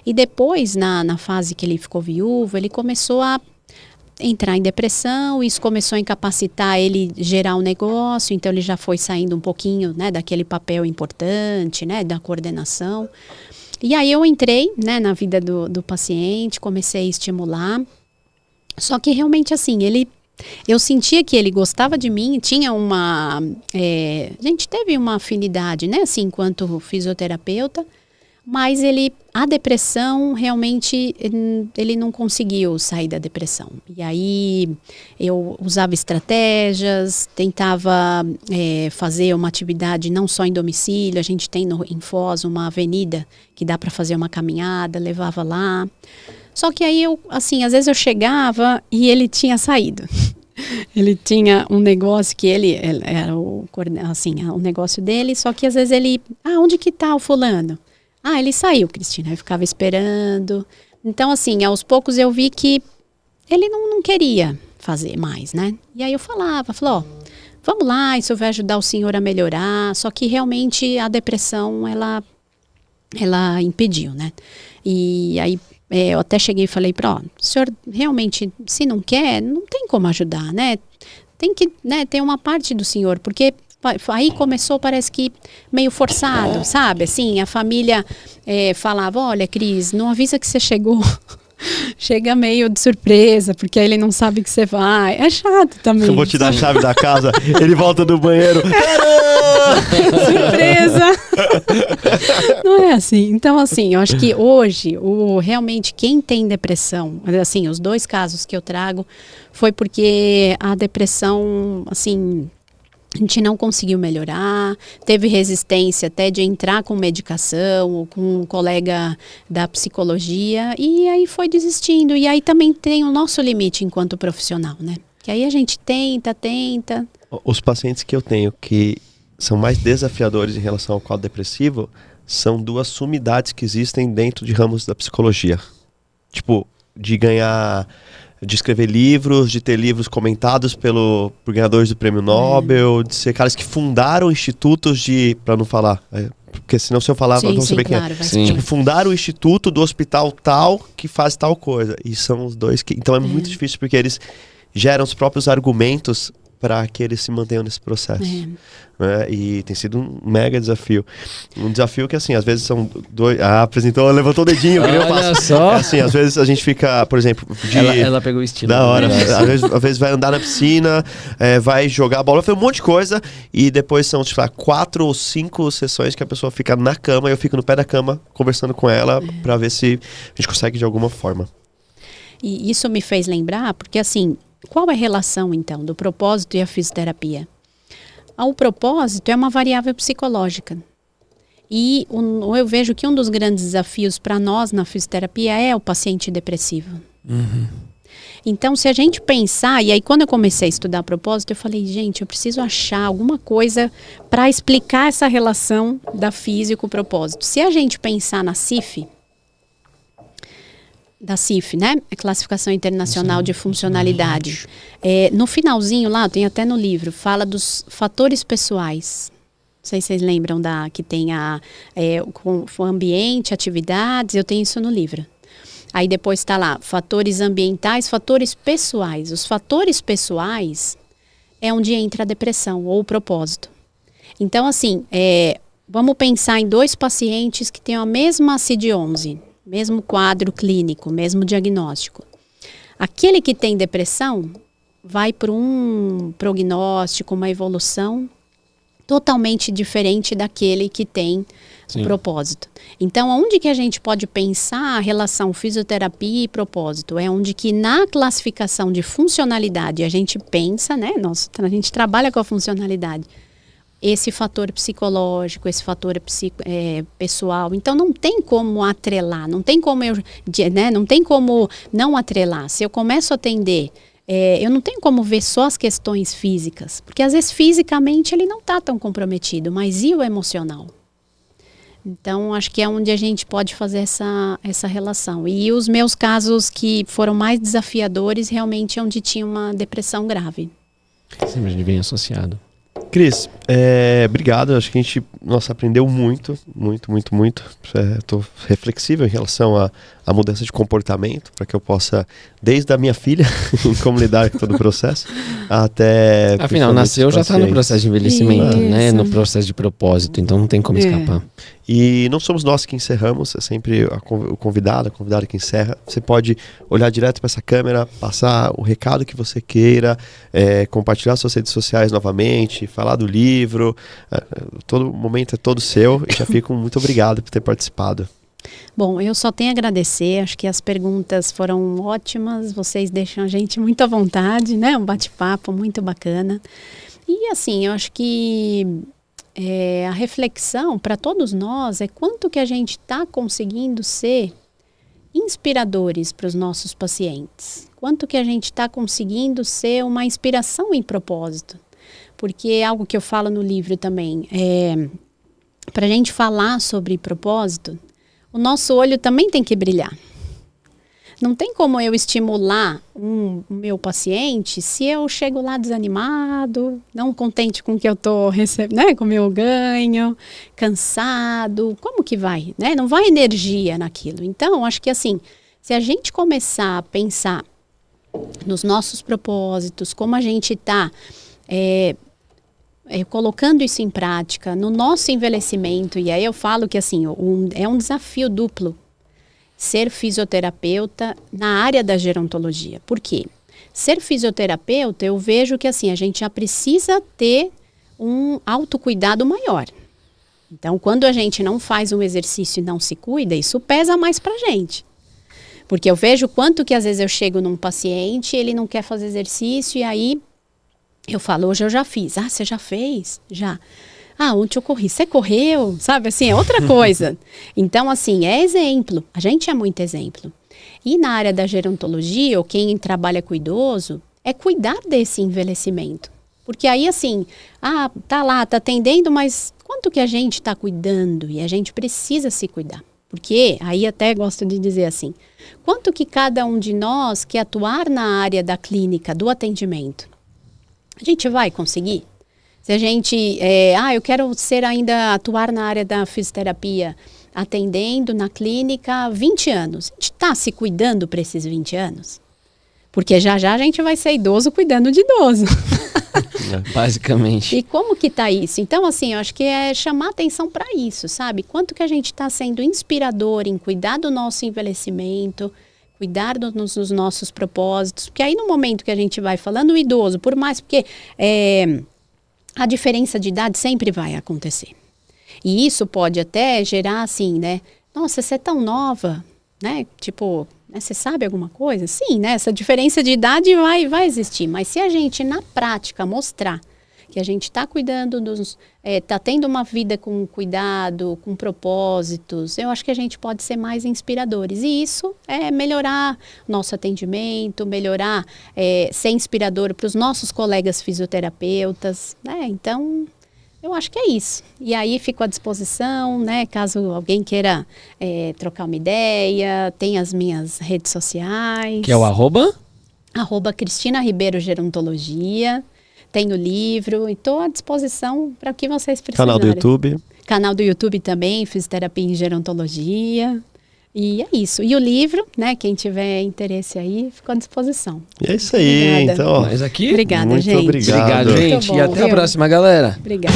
e depois na fase que ele ficou viúvo, ele começou a entrar em depressão, isso começou a incapacitar ele gerar um negócio, então ele já foi saindo um pouquinho, né, daquele papel importante, né, da coordenação. E aí eu entrei, né, na vida do paciente, comecei a estimular, só que realmente assim, eu sentia que ele gostava de mim, tinha a gente teve uma afinidade, né, assim, enquanto fisioterapeuta, mas a depressão, realmente, ele não conseguiu sair da depressão. E aí eu usava estratégias, tentava fazer uma atividade não só em domicílio, a gente tem em Foz uma avenida que dá para fazer uma caminhada, levava lá. Só que aí assim, às vezes eu chegava e ele tinha saído. Ele tinha um negócio que ele era o negócio dele, só que às vezes onde que tá o fulano? Ele saiu, Cristina, eu ficava esperando. Então, assim, aos poucos eu vi que ele não queria fazer mais, né? E aí eu falava, vamos lá, isso vai ajudar o senhor a melhorar. Só que realmente a depressão, ela impediu, né? E aí eu até cheguei e falei o senhor realmente, se não quer, não tem como ajudar, né? Tem que, né, ter uma parte do senhor, porque aí começou, parece que meio forçado, sabe? Assim, a família falava, olha, Cris, não avisa que você chegou. Chega meio de surpresa, porque aí ele não sabe que você vai. É chato também. Eu vou te dar a chave da casa, ele volta do banheiro. Surpresa! Não é assim. Então, assim, eu acho que hoje, realmente, quem tem depressão, assim, os 2 casos que eu trago, foi porque a depressão, assim, A gente não conseguiu melhorar, teve resistência até de entrar com medicação ou com um colega da psicologia e aí foi desistindo. E aí também tem o nosso limite enquanto profissional, né? Que aí a gente tenta. Os pacientes que eu tenho que são mais desafiadores em relação ao quadro depressivo são duas sumidades que existem dentro de ramos da psicologia. Tipo, de escrever livros, de ter livros comentados por ganhadores do Prêmio Nobel, de ser caras que fundaram institutos para não falar, porque senão se eu falar, vão saber quem é. Tipo, fundaram o instituto do hospital tal que faz tal coisa. E são os dois que... Então é muito difícil porque eles geram os próprios argumentos para que eles se mantenham nesse processo. Né? E tem sido um mega desafio. Um desafio que, assim, às vezes são dois... levantou o dedinho. Olha só. Assim, às vezes a gente fica, por exemplo... Ela pegou o estilo. Da hora. Às vezes vai andar na piscina, vai jogar a bola, faz um monte de coisa, e depois são, tipo, 4 ou 5 sessões que a pessoa fica na cama, e eu fico no pé da cama, conversando com ela, para ver se a gente consegue de alguma forma. E isso me fez lembrar, porque, assim... Qual é a relação, então, do propósito e a fisioterapia? O propósito é uma variável psicológica. E eu vejo que um dos grandes desafios para nós na fisioterapia é o paciente depressivo. Então, se a gente pensar... E aí, quando eu comecei a estudar propósito, eu falei, gente, eu preciso achar alguma coisa para explicar essa relação da física com o propósito. Se a gente pensar na CIF... Da CIF, né? A Classificação Internacional de Funcionalidade. No finalzinho lá, tem até no livro, fala dos fatores pessoais. Não sei se vocês lembram que tem o ambiente, atividades, eu tenho isso no livro. Aí depois está lá, fatores ambientais, fatores pessoais. Os fatores pessoais é onde entra a depressão ou o propósito. Então, assim, vamos pensar em 2 pacientes que têm a mesma CID-11, mesmo quadro clínico, mesmo diagnóstico. Aquele que tem depressão vai para um prognóstico, uma evolução totalmente diferente daquele que tem o propósito. Então, onde que a gente pode pensar a relação fisioterapia e propósito? É onde que na classificação de funcionalidade a gente pensa, né? A gente trabalha com a funcionalidade. Esse fator psicológico, esse fator pessoal. Então, não tem como atrelar, não tem como não tem como não atrelar. Se eu começo a atender, eu não tenho como ver só as questões físicas, porque às vezes fisicamente ele não está tão comprometido, mas e o emocional? Então, acho que é onde a gente pode fazer essa relação. E os meus casos que foram mais desafiadores, realmente é onde tinha uma depressão grave. Sempre vem associado. Cris, obrigado. Acho que a gente aprendeu muito. Estou reflexivo em relação à mudança de comportamento, para que eu possa, desde a minha filha, como lidar com todo o processo, até... Afinal, nasceu, já está no processo de envelhecimento, né? No processo de propósito, então não tem como escapar. E não somos nós que encerramos, é sempre o convidado, a convidada que encerra. Você pode olhar direto para essa câmera, passar o recado que você queira, compartilhar suas redes sociais novamente, falar do livro. Todo momento é todo seu e já fico muito obrigado por ter participado. Bom, eu só tenho a agradecer, acho que as perguntas foram ótimas, vocês deixam a gente muito à vontade, né? Um bate-papo muito bacana. E assim, eu acho que a reflexão para todos nós é quanto que a gente está conseguindo ser inspiradores para os nossos pacientes. Quanto que a gente está conseguindo ser uma inspiração em propósito. Porque é algo que eu falo no livro também. Para a gente falar sobre propósito, o nosso olho também tem que brilhar. Não tem como eu estimular o meu paciente se eu chego lá desanimado, não contente com o que eu estou recebendo, né, com o meu ganho, cansado. Como que vai? Né? Não vai energia naquilo. Então, acho que assim, se a gente começar a pensar nos nossos propósitos, como a gente está colocando isso em prática, no nosso envelhecimento, e aí eu falo que assim, é um desafio duplo ser fisioterapeuta na área da gerontologia. Por quê? Ser fisioterapeuta, eu vejo que assim, a gente já precisa ter um autocuidado maior. Então, quando a gente não faz um exercício e não se cuida, isso pesa mais pra gente. Porque eu vejo quanto que às vezes eu chego num paciente, ele não quer fazer exercício e aí eu falo, hoje eu já fiz. Ah, você já fez? Já. Ah, ontem eu corri. Você correu? Sabe, assim, é outra coisa. Então, assim, é exemplo. A gente é muito exemplo. E na área da gerontologia, ou quem trabalha com idoso, é cuidar desse envelhecimento. Porque aí, assim, tá lá, tá atendendo, mas quanto que a gente tá cuidando? E a gente precisa se cuidar. Porque, aí até gosto de dizer assim, quanto que cada um de nós quer atuar na área da clínica, do atendimento? A gente vai conseguir? Se a gente, eu quero atuar na área da fisioterapia, atendendo na clínica há 20 anos. A gente está se cuidando para esses 20 anos? Porque já a gente vai ser idoso cuidando de idoso. Basicamente. E como que tá isso? Então, assim, eu acho que é chamar atenção para isso, sabe? Quanto que a gente está sendo inspirador em cuidar do nosso envelhecimento, cuidar dos nossos propósitos. Porque aí no momento que a gente vai falando o idoso, por mais porque a diferença de idade sempre vai acontecer. E isso pode até gerar assim, né? Nossa, você é tão nova, né? Tipo, né, você sabe alguma coisa? Sim, né? Essa diferença de idade vai existir. Mas se a gente, na prática, mostrar que a gente está cuidando está tendo uma vida com cuidado, com propósitos, eu acho que a gente pode ser mais inspiradores. E isso é melhorar nosso atendimento, melhorar, ser inspirador para os nossos colegas fisioterapeutas, né? Então, eu acho que é isso. E aí fico à disposição, né? Caso alguém queira trocar uma ideia, tem as minhas redes sociais. Que é o @? @Cristina Ribeiro Gerontologia. Tem o livro e estou à disposição para o que vocês precisarem. Canal do YouTube. Canal do YouTube também, Fisioterapia em Gerontologia. E é isso. E o livro, né? Quem tiver interesse aí, fico à disposição. E é isso aí, Obrigada. então. Mas aqui. Obrigada, Muito gente. obrigado. Obrigado, gente. Muito bom, E até a viu? próxima, galera. Obrigada.